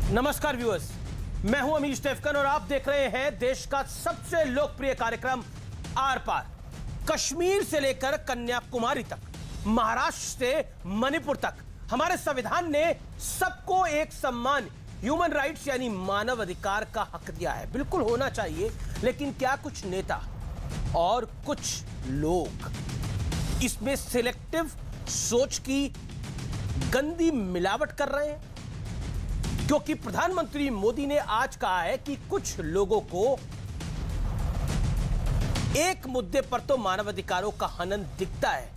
नमस्कार व्यूअर्स, मैं हूं अमीश टेफकन और आप देख रहे हैं देश का सबसे लोकप्रिय कार्यक्रम आर पार। कश्मीर से लेकर कन्याकुमारी तक, महाराष्ट्र से मणिपुर तक, हमारे संविधान ने सबको एक सम्मान, ह्यूमन राइट्स यानी मानव अधिकार का हक दिया है। बिल्कुल होना चाहिए, लेकिन क्या कुछ नेता और कुछ लोग इसमें सिलेक्टिव सोच की गंदी मिलावट कर रहे हैं? क्योंकि प्रधानमंत्री मोदी ने आज कहा है कि कुछ लोगों को एक मुद्दे पर तो मानवाधिकारों का हनन दिखता है,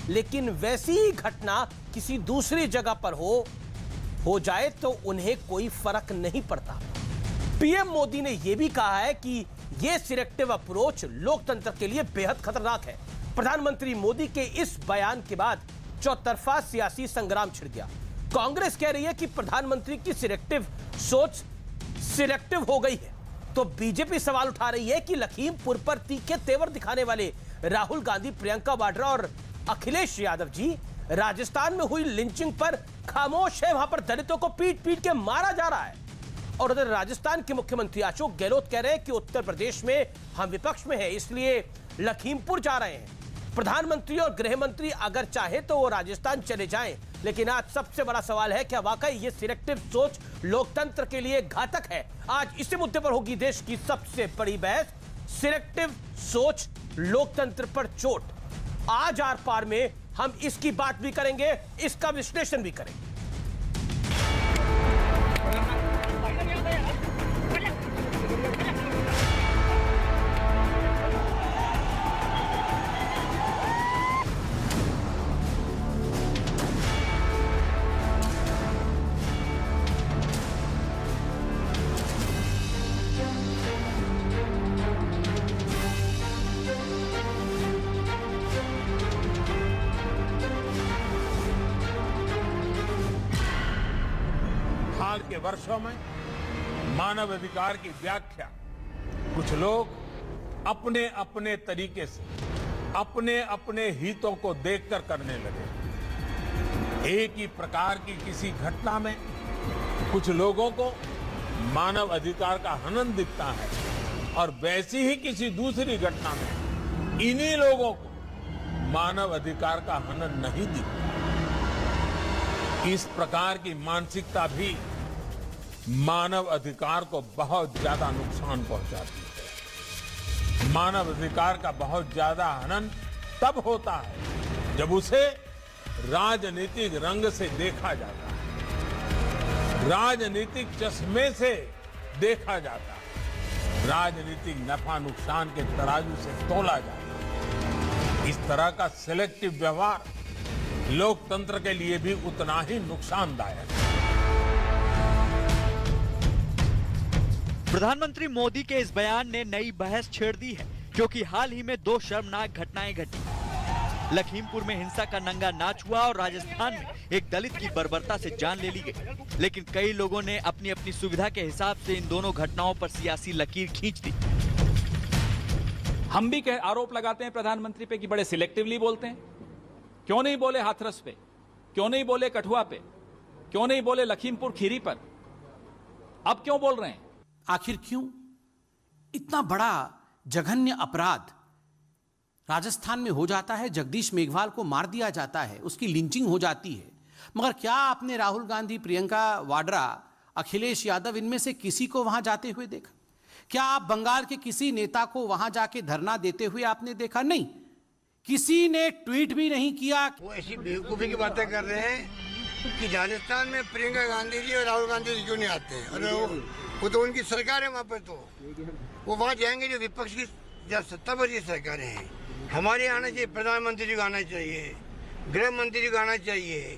लेकिन वैसी ही घटना किसी दूसरी जगह पर हो जाए तो उन्हें कोई फर्क नहीं पड़ता। पीएम मोदी ने यह भी कहा है कि यह सिलेक्टिव अप्रोच लोकतंत्र के लिए बेहद खतरनाक है। प्रधानमंत्री मोदी के इस बयान के बाद चौतरफा सियासी संग्राम छिड़ गया। कांग्रेस कह रही है कि प्रधानमंत्री की सिलेक्टिव सोच सिलेक्टिव हो गई है, तो बीजेपी सवाल उठा रही है कि लखीमपुर पर तीखे तेवर दिखाने वाले राहुल गांधी, प्रियंका वाड्रा और अखिलेश यादव जी राजस्थान में हुई लिंचिंग पर खामोश है। वहां पर दलितों को पीट पीट के मारा जा रहा है। और उधर राजस्थान के मुख्यमंत्री अशोक गहलोत कह रहे हैं कि उत्तर प्रदेश में हम विपक्ष में है, इसलिए लखीमपुर जा रहे हैं। प्रधानमंत्री और गृह मंत्री अगर चाहे तो वो राजस्थान चले जाएं, लेकिन आज सबसे बड़ा सवाल है क्या वाकई ये सिलेक्टिव सोच लोकतंत्र के लिए घातक है? आज इसी मुद्दे पर होगी देश की सबसे बड़ी बहस, सिलेक्टिव सोच लोकतंत्र पर चोट। आज आर पार में हम इसकी बात भी करेंगे, इसका विश्लेषण भी करेंगे। हाल के वर्षों में मानव अधिकार की व्याख्या कुछ लोग अपने अपने तरीके से अपने अपने हितों को देखकर करने लगे। एक ही प्रकार की किसी घटना में कुछ लोगों को मानव अधिकार का हनन दिखता है और वैसी ही किसी दूसरी घटना में इन्हीं लोगों को मानव अधिकार का हनन नहीं दिखता। इस प्रकार की मानसिकता भी मानव अधिकार को बहुत ज्यादा नुकसान पहुंचाती है। मानव अधिकार का बहुत ज्यादा हनन तब होता है जब उसे राजनीतिक रंग से देखा जाता है, राजनीतिक चश्मे से देखा जाता है, राजनीतिक नफा नुकसान के तराजू से तोला जाता है। इस तरह का सिलेक्टिव व्यवहार लोकतंत्र के लिए भी उतना ही नुकसानदायक है। प्रधानमंत्री मोदी के इस बयान ने नई बहस छेड़ दी है, क्योंकि हाल ही में दो शर्मनाक घटनाएं घटी। लखीमपुर में हिंसा का नंगा नाच हुआ और राजस्थान में एक दलित की बर्बरता से जान ले ली गई। लेकिन कई लोगों ने अपनी अपनी सुविधा के हिसाब से इन दोनों घटनाओं पर सियासी लकीर खींच दी। हम भी आरोप लगाते हैं प्रधानमंत्री पे कि बड़े सिलेक्टिवली बोलते हैं। क्यों नहीं बोले हाथरस पे, क्यों नहीं बोले कठुआ पे, क्यों नहीं बोले लखीमपुर खीरी पर? अब क्यों बोल रहे हैं? आखिर क्यों? इतना बड़ा जघन्य अपराध राजस्थान में हो जाता है, जगदीश मेघवाल को मार दिया जाता है, उसकी लिंचिंग हो जाती है, मगर क्या आपने राहुल गांधी, प्रियंका वाड्रा, अखिलेश यादव इनमें से किसी को वहां जाते हुए देखा? क्या आप बंगाल के किसी नेता को वहां जाके धरना देते हुए आपने देखा? नहीं, किसी ने ट्वीट भी नहीं किया। वो ऐसी बेवकूफी की बातें कर रहे हैं कि राजस्थान में प्रियंका गांधी जी और राहुल गांधी जी क्यों नहीं आते हैं? अरे वो तो उनकी सरकार है वहाँ पर, तो वो वहाँ जाएंगे जो विपक्ष की जब सत्ता पर ये सरकारें हैं। हमारे यहाँ आना चाहिए, प्रधानमंत्री जी को आना चाहिए, गृह मंत्री जी को आना चाहिए,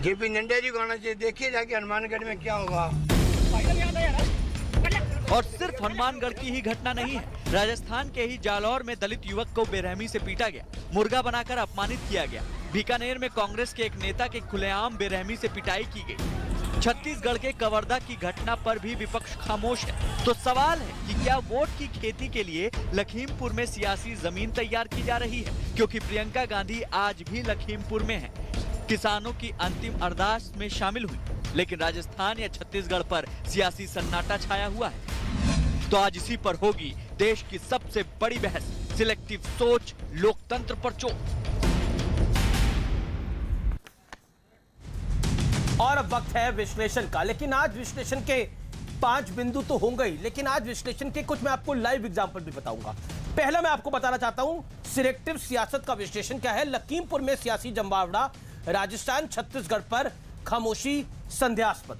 जेपी नड्डा जी को आना चाहिए। देखिए जाके हनुमानगढ़ में क्या होगा। और सिर्फ हनुमानगढ़ की ही घटना नहीं है, राजस्थान के ही जालौर में दलित युवक को बेरहमी से पीटा गया, मुर्गा बनाकर अपमानित किया गया। बीकानेर में कांग्रेस के एक नेता की खुलेआम बेरहमी से पिटाई की गई। छत्तीसगढ़ के कवर्धा की घटना पर भी विपक्ष खामोश है। तो सवाल है कि क्या वोट की खेती के लिए लखीमपुर में सियासी जमीन तैयार की जा रही है? क्योंकि प्रियंका गांधी आज भी लखीमपुर में है, किसानों की अंतिम अरदास में शामिल हुई। लेकिन राजस्थान या छत्तीसगढ़ पर सियासी सन्नाटा छाया हुआ है। तो आज इसी पर होगी देश की सबसे बड़ी बहस, सिलेक्टिव सोच, लोकतंत्र पर चोट। और अब वक्त है विश्लेषण का, लेकिन आज विश्लेषण के 5 बिंदु तो होंगे ही, लेकिन आज विश्लेषण के कुछ मैं आपको लाइव एग्जांपल भी बताऊंगा। पहला मैं आपको बताना चाहता हूं सिलेक्टिव सियासत का विश्लेषण क्या है। लखीमपुर में सियासी जमावड़ा, राजस्थान छत्तीसगढ़ पर खामोशी संदेहास्पद,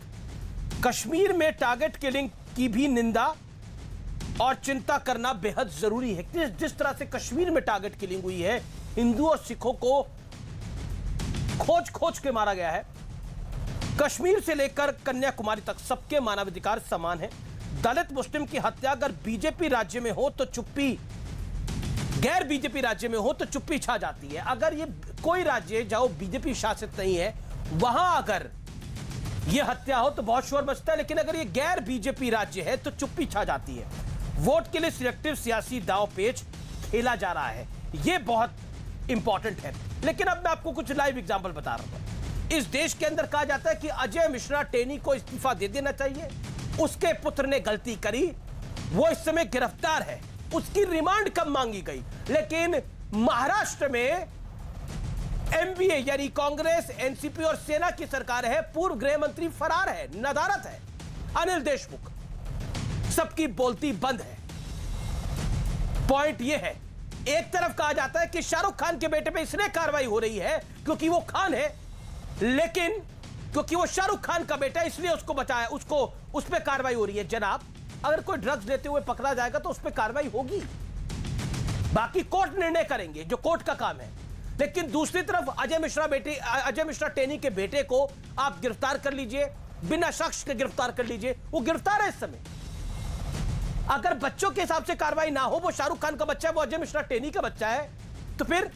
कश्मीर में टारगेट किलिंग की भी निंदा और चिंता करना बेहद जरूरी है। जिस तरह से कश्मीर में टारगेट किलिंग हुई है, हिंदुओं और सिखों को खोज खोज के मारा गया है। कश्मीर से लेकर कन्याकुमारी तक सबके मानवाधिकार समान है। दलित मुस्लिम की हत्या अगर बीजेपी राज्य में हो तो चुप्पी, गैर बीजेपी राज्य में हो तो चुप्पी छा जाती है। अगर ये कोई राज्य जहां बीजेपी शासित नहीं है, वहां अगर ये हत्या हो तो बहुत शोर मचता है, लेकिन अगर ये गैर बीजेपी राज्य है तो चुप्पी छा जाती है। वोट के लिए सिलेक्टिव सियासी दांव पेच खेला जा रहा है, ये बहुत इंपॉर्टेंट है। लेकिन अब मैं आपको कुछ लाइव एग्जांपल बता रहा हूं। इस देश के अंदर कहा जाता है कि अजय मिश्रा टेनी को इस्तीफा दे देना चाहिए। उसके पुत्र ने गलती करी, वो इस समय गिरफ्तार है, उसकी रिमांड कब मांगी गई। लेकिन महाराष्ट्र में एमवीए यानी कांग्रेस, एनसीपी और सेना की सरकार है, पूर्व गृह मंत्री फरार है, नदारत है अनिल देशमुख, सबकी बोलती बंद है। पॉइंट यह है, एक तरफ कहा जाता है कि शाहरुख खान के बेटे पे इसलिए कार्रवाई हो रही है क्योंकि वो खान है, लेकिन क्योंकि वो शाहरुख खान का बेटा है इसलिए उसको बचाया, उसको उस पर कार्रवाई हो रही है। जनाब, अगर कोई ड्रग्स लेते हुए पकड़ा जाएगा तो उस पर कार्रवाई होगी, बाकी कोर्ट निर्णय करेंगे, जो कोर्ट का काम है। लेकिन दूसरी तरफ अजय मिश्रा टेनी के बेटे को आप गिरफ्तार कर लीजिए, बिना शख्स के गिरफ्तार कर लीजिए, वो गिरफ्तार है इस समय। अगर बच्चों के हिसाब से कार्रवाई ना हो, वो शाहरुख खान का बच्चा है, वो अजय मिश्रा टेनी का बच्चा है, तो फिर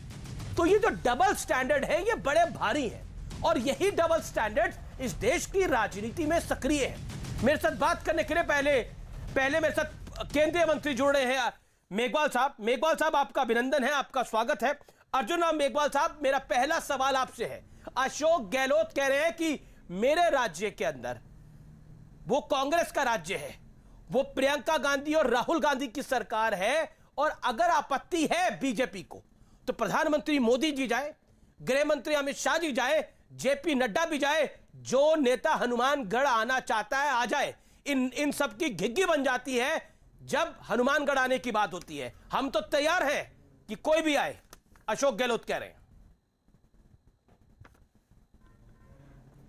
तो ये जो डबल स्टैंडर्ड है ये बड़े भारी है, और यही डबल स्टैंडर्ड इस देश की राजनीति में सक्रिय है। मेरे साथ बात करने के लिए पहले मेरे साथ केंद्रीय मंत्री जुड़ रहे हैं मेघवाल साहब। मेघवाल साहब, आपका अभिनंदन है, आपका स्वागत है। अर्जुन राम मेघवाल साहब, मेरा पहला सवाल आपसे है। अशोक गहलोत कह रहे हैं कि मेरे राज्य के अंदर, वो कांग्रेस का राज्य है, वो प्रियंका गांधी और राहुल गांधी की सरकार है, और अगर आपत्ति है बीजेपी को तो प्रधानमंत्री मोदी जी जाए, गृह मंत्री अमित शाह जी जाए, जेपी नड्डा भी जाए, जो नेता हनुमानगढ़ आना चाहता है आ जाए। इन सब की घिग्गी बन जाती है जब हनुमानगढ़ आने की बात होती है। हम तो तैयार हैं कि कोई भी आए, अशोक गहलोत कह रहे हैं।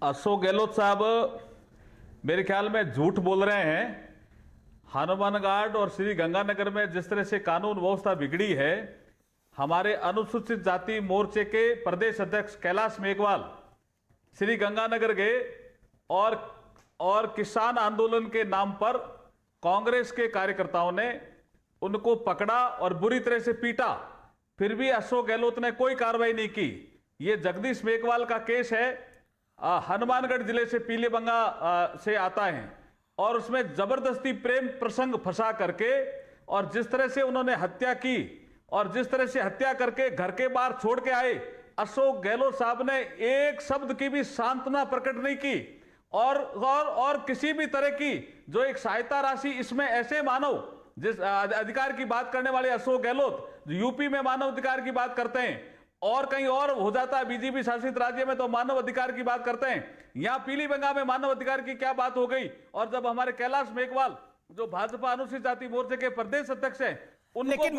अशोक गहलोत साहब मेरे ख्याल में झूठ बोल रहे हैं। हनुमानगढ़ और श्री गंगानगर में जिस तरह से कानून व्यवस्था बिगड़ी है, हमारे अनुसूचित जाति मोर्चे के प्रदेश अध्यक्ष कैलाश मेघवाल श्री गंगानगर गए और किसान आंदोलन के नाम पर कांग्रेस के कार्यकर्ताओं ने उनको पकड़ा और बुरी तरह से पीटा, फिर भी अशोक गहलोत ने कोई कार्रवाई नहीं की। यह जगदीश मेघवाल का केस है, हनुमानगढ़ जिले से पीलीबंगा से आता है, और उसमें जबरदस्ती प्रेम प्रसंग फंसा करके, और जिस तरह से उन्होंने हत्या की और जिस तरह से हत्या करके घर के बाहर छोड़ के आए, अशोक गहलोत साहब ने एक शब्द की भी सांत्वना प्रकट नहीं की, और किसी भी तरह की जो एक सहायता राशि, इसमें ऐसे मानव जिस अधिकार की बात करने वाले अशोक गहलोत यूपी में मानव अधिकार की बात करते हैं, और कहीं और हो जाता है बीजेपी शासित राज्य में तो मानव अधिकार की बात करते हैं, यहां पीलीबंगा में मानव अधिकार की क्या बात हो गई। और जब हमारे कैलाश मेघवाल जो भाजपा अनुसूचित जाति मोर्चे के प्रदेश अध्यक्ष हैं, लेकिन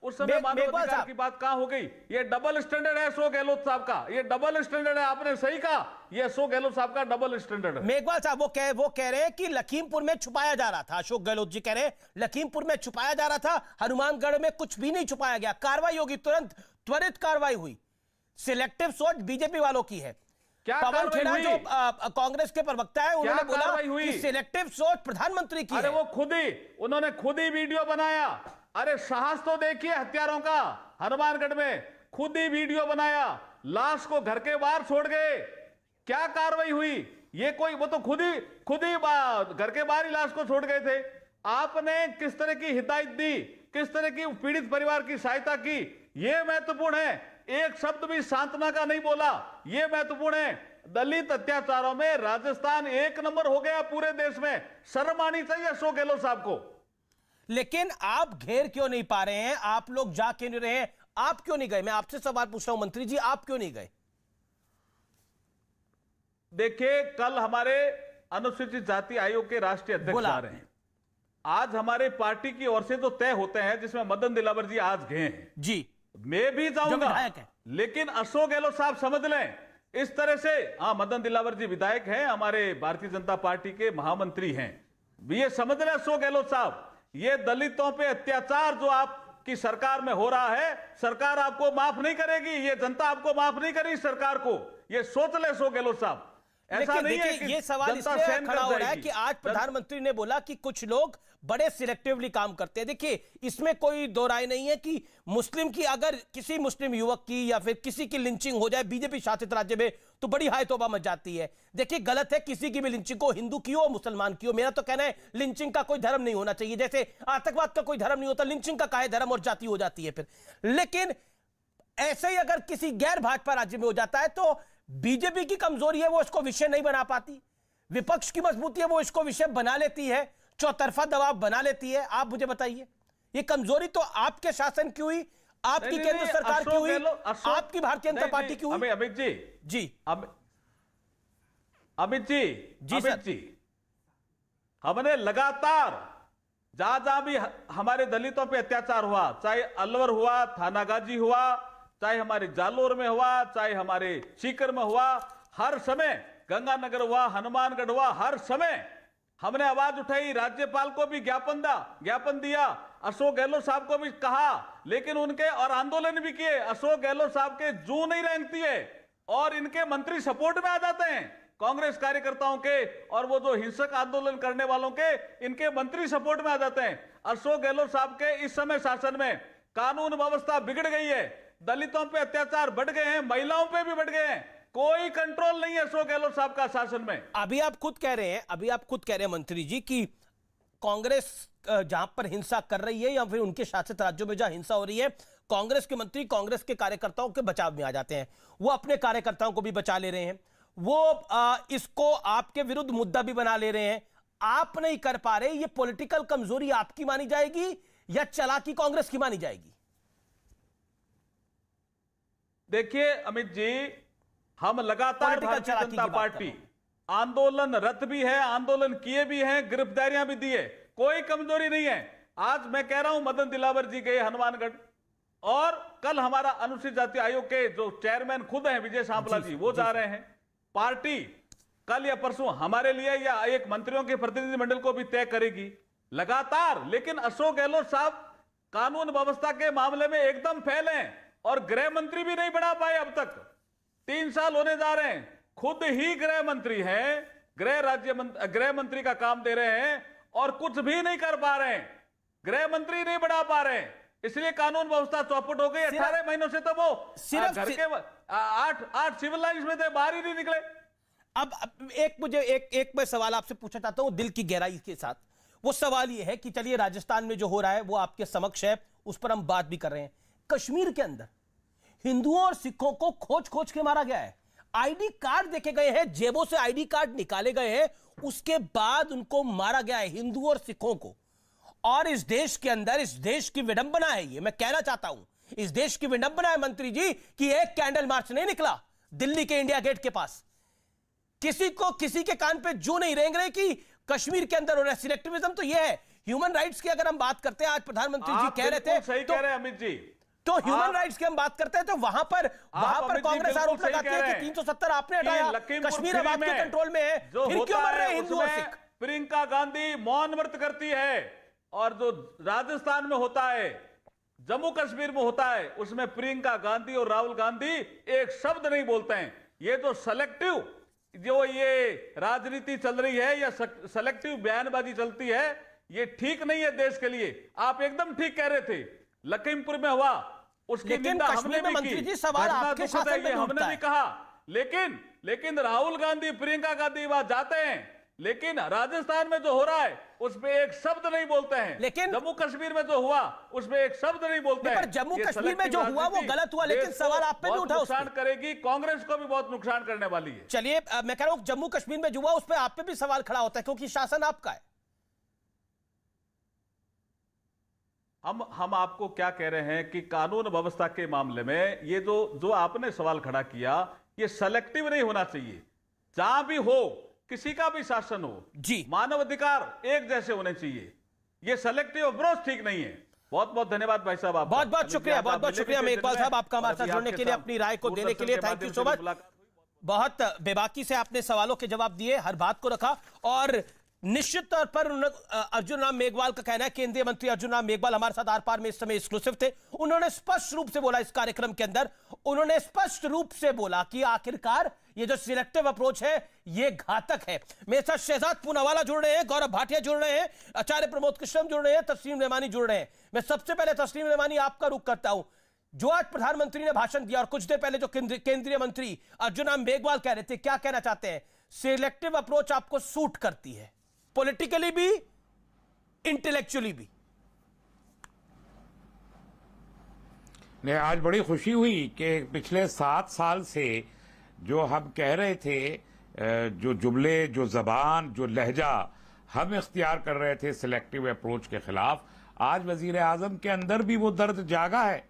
उस समय मानव अधिकार की बात कहां हो गई। ये डबल स्टैंडर्ड है अशोक गहलोत साहब का, ये डबल स्टैंडर्ड है, आपने सही कहा, ये अशोक गहलोत साहब का डबल स्टैंडर्ड है। मेघवाल साहब वो कह रहे हैं कि लखीमपुर में छुपाया जा रहा था। अशोक गहलोत जी कह रहे हैं लखीमपुर में छुपाया जा रहा था, हनुमानगढ़ में कुछ भी नहीं छुपाया गया, कार्रवाई होगी, तुरंत त्वरित कार्रवाई हुई। सिलेक्टिव सोच बीजेपी वालों की है। क्या पवन खेड़ा जो कांग्रेस के प्रवक्ता है, उन्होंने बोला कि सिलेक्टिव सोच प्रधानमंत्री की है। अरे वो उन्होंने खुद ही वीडियो बनाया। अरे साहस तो देखिए हत्यारों का, हनुमानगढ़ में खुद ही वीडियो बनाया, लाश को घर के बाहर छोड़ गए। क्या कार्रवाई हुई? ये कोई, वो तो खुद ही घर के बाहर ही लाश को छोड़ गए थे। आपने किस तरह की हिदायत दी, किस तरह की पीड़ित परिवार की सहायता की, यह महत्वपूर्ण है। एक शब्द भी सांत्वना का नहीं बोला, यह महत्वपूर्ण है। दलित अत्याचारों में राजस्थान 1 नंबर हो गया पूरे देश में। शर्म आनी चाहिए अशोक गहलोत साहब को। लेकिन आप घेर क्यों नहीं पा रहे हैं? आप लोग जा क्यों नहीं रहे हैं? आप क्यों नहीं गए? मैं आपसे सवाल पूछ रहा हूं मंत्री जी, आप क्यों नहीं गए? देखिए, कल हमारे अनुसूचित जाति आयोग के राष्ट्रीय अध्यक्ष आ रहे हैं। आज हमारे पार्टी की ओर से तो तय होते हैं, जिसमें मदन दिलावर जी आज गए हैं। जी, मैं भी जाऊंगा, विधायक है। लेकिन अशोक गहलोत साहब समझ लें, इस तरह से, हाँ, मदन दिलावर जी विधायक हैं, हमारे भारतीय जनता पार्टी के महामंत्री हैं। ये समझ लें अशोक गहलोत साहब, ये दलितों पे अत्याचार जो आपकी सरकार में हो रहा है, सरकार आपको माफ नहीं करेगी, ये जनता आपको माफ नहीं करेगी सरकार को। ये सोच ले अशोक गहलोत साहब। ऐसा नहीं है कि ये सवाल इसलिए खड़ा हो रहा है कि आज प्रधानमंत्री ने बोला कि कुछ लोग बड़े सिलेक्टिवली काम करते हैं। देखिए, इसमें कोई दो राय नहीं है कि मुस्लिम की, अगर किसी मुस्लिम युवक की या फिर किसी की लिंचिंग हो जाए बीजेपी शासित राज्य में तो बड़ी हाय तौबा मच जाती है। देखिए, गलत है किसी की भी लिंचिंग को, हिंदू की हो मुसलमान की हो। मेरा तो कहना है लिंचिंग का कोई धर्म नहीं होना चाहिए, जैसे आतंकवाद का कोई धर्म नहीं होता, लिंचिंग का काहे धर्म और जाति हो जाती है फिर। लेकिन ऐसे ही अगर किसी गैर भाजपा राज्य में हो जाता है तो बीजेपी की कमजोरी है, वो इसको विषय नहीं बना पाती, विपक्ष की मजबूती है, वो इसको विषय बना लेती है, चौतरफा दबाव बना लेती है। आप मुझे बताइए, ये कमजोरी तो आपके शासन की हुई, आपकी केंद्र सरकार की हुई, आपकी भारतीय जनता पार्टी की हुई। अमित जी, जी अमित जी, हमने लगातार जहां भी हमारे दलितों पे अत्याचार हुआ, चाहे अलवर हुआ, थानागाजी हुआ, चाहे हमारे जालोर में हुआ, चाहे हमारे सीकर में हुआ, हर समय गंगानगर हुआ, हनुमानगढ़ हुआ, हर समय हमने आवाज उठाई, राज्यपाल को भी ज्ञापन दिया, अशोक गहलोत साहब को भी कहा, लेकिन उनके और आंदोलन भी किए। अशोक गहलोत साहब के जू नहीं रेंगती है और इनके मंत्री सपोर्ट में आ जाते हैं कांग्रेस कार्यकर्ताओं के, और वो जो हिंसक आंदोलन करने वालों के, इनके मंत्री सपोर्ट में आ जाते हैं। अशोक गहलोत साहब के इस समय शासन में कानून व्यवस्था बिगड़ गई है, दलितों पे अत्याचार बढ़ गए हैं, महिलाओं पे भी बढ़ गए हैं, कोई कंट्रोल नहीं है अशोक गहलोत साहब का शासन में। अभी आप खुद कह रहे हैं मंत्री जी कि कांग्रेस जहां पर हिंसा कर रही है या फिर उनके शासित राज्यों में जहां हिंसा हो रही है, कांग्रेस के मंत्री कांग्रेस के कार्यकर्ताओं के बचाव में आ जाते हैं, वो अपने कार्यकर्ताओं को भी बचा ले रहे हैं, वो इसको आपके विरुद्ध मुद्दा भी बना ले रहे हैं। आप नहीं कर पा रहे, ये पॉलिटिकल कमजोरी आपकी मानी जाएगी या चालाकी कांग्रेस की मानी जाएगी? देखिए अमित जी, हम लगातार भारतीय जनता पार्टी आंदोलनरत भी है, आंदोलन किए भी हैं, गिरफ्तारियां भी दी है, कोई कमजोरी नहीं है। आज मैं कह रहा हूं, मदन दिलावर जी गए हनुमानगढ़, और कल हमारा अनुसूचित जाति आयोग के जो चेयरमैन खुद हैं विजय सांपला जी, वो जा रहे हैं। पार्टी कल या परसों हमारे लिए या एक मंत्रियों के प्रतिनिधिमंडल को भी तय करेगी लगातार। लेकिन अशोक गहलोत साहब कानून व्यवस्था के मामले में एकदम फेल हैं और गृह मंत्री भी नहीं बना पाए अब तक। 3 साल होने जा रहे हैं, खुद ही गृह मंत्री हैं, गृह मंत्री का काम दे रहे हैं और कुछ भी नहीं कर पा रहे हैं, गृह मंत्री नहीं बना पा रहे हैं, इसलिए कानून व्यवस्था चौपट हो गई। 18 महीनों से तो वो घर के 8 सिविल लाइन्स में थे, बाहर ही नहीं निकले। अब एक मैं सवाल आपसे पूछना चाहता हूं दिल की गहराई के साथ। वो सवाल ये है कि चलिए राजस्थान में जो हो रहा है वो आपके समक्ष है, उस पर हम बात भी कर रहे हैं। कश्मीर के अंदर हिंदुओं और सिखों को खोज खोज के मारा गया है, आईडी कार्ड देखे गए हैं, जेबों से आईडी कार्ड निकाले गए हैं, उसके बाद उनको मारा गया है, हिंदुओं और सिखों को। और इस देश के अंदर, इस देश की विडंबना है, ये मैं कहना चाहता हूं, इस देश की विडंबना है मंत्री जी कि एक कैंडल मार्च नहीं निकला दिल्ली के इंडिया गेट के पास। किसी के कान पे जू नहीं रेंग रहे कि कश्मीर के अंदर हो रहा है सिलेक्टिविज्म। तो ये है ह्यूमन राइट्स की अगर हम बात करते हैं, आज प्रधानमंत्री जी कह रहे थे, सही कह रहे हैं अमित जी, तो ह्यूमन राइट्स की हम बात करते हैं तो वहां पर कांग्रेस आरोप लगाती है कि 370 आपने हटाया, कश्मीर अब आपके कंट्रोल में है, फिर क्यों मर रहे हैं हिंदू और सिख? प्रियंका गांधी मौन व्रत करती है, और जो राजस्थान में होता है, जम्मू कश्मीर में होता है, उसमें प्रियंका गांधी और राहुल गांधी एक शब्द नहीं बोलते हैं। ये जो सेलेक्टिव जो ये राजनीति चल रही है या सेलेक्टिव बयानबाजी चलती है, ये ठीक नहीं है देश के लिए। आप एकदम ठीक कह रहे थे, लखीमपुर में हुआ उसकी निंदा हमने भी की, सवाल आपके शासन में हमने भी कहा, लेकिन राहुल गांधी प्रियंका गांधी वहां जाते हैं लेकिन राजस्थान में जो हो रहा है उसमें एक शब्द नहीं बोलते हैं। लेकिन जम्मू कश्मीर में जो हुआ उसमें एक शब्द नहीं बोलते हैं। पर जम्मू कश्मीर में जो हुआ वो गलत हुआ, लेकिन सवाल आप पे भी उठा, नुकसान करेगी, कांग्रेस को भी बहुत नुकसान करने वाली है। चलिए मैं कह रहा हूं जम्मू कश्मीर में जो हुआ उस पर आप पे भी सवाल खड़ा होता है क्योंकि शासन आपका है। हम आपको क्या कह रहे हैं कि कानून व्यवस्था के मामले में ये जो आपने सवाल खड़ा किया, ये सेलेक्टिव नहीं होना चाहिए। जहां भी हो, किसी का भी शासन हो जी, मानव अधिकार एक जैसे होने चाहिए। ये सेलेक्टिव अप्रोच ठीक नहीं है। बहुत बहुत धन्यवाद भाई साहब। आप बहुत बहुत शुक्रिया, बहुत बहुत शुक्रिया मेघवाल साहब, आपका हमारे साथ जुड़ने के लिए, अपनी राय को देने के लिए थैंक यू सो मच। बहुत बेबाकी से आपने सवालों के जवाब दिए, हर बात को रखा, और निश्चित तौर पर अर्जुन राम मेघवाल का कहना है, केंद्रीय मंत्री अर्जुन राम मेघवाल हमारे साथ आर पार में इस समय एक्सक्लूसिव थे। उन्होंने स्पष्ट रूप से बोला इस कार्यक्रम के अंदर, उन्होंने स्पष्ट रूप से बोला कि आखिरकार ये जो सिलेक्टिव अप्रोच है ये घातक है। मेरे साथ शहजाद पूनावाला जुड़ रहे हैं, गौरव भाटिया जुड़ रहे हैं, आचार्य प्रमोद कृष्णम जुड़ रहे हैं, तस्लीम रहमानी जुड़ रहे हैं। मैं सबसे पहले तस्लीम रहमानी आपका रुख करता हूं। जो आज प्रधानमंत्री ने भाषण दिया और कुछ देर पहले जो केंद्रीय मंत्री अर्जुन राम मेघवाल कह रहे थे, क्या कहना चाहते हैं? सिलेक्टिव अप्रोच आपको सूट करती है, पॉलिटिकली भी, इंटेलेक्चुअली भी? ने आज बड़ी खुशी हुई कि पिछले 7 साल से जो हम कह रहे थे, जो जुमले, जो जबान, जो लहजा हम इख्तियार कर रहे थे सिलेक्टिव अप्रोच के खिलाफ, आज वजीर आजम के अंदर भी वो दर्द जागा है।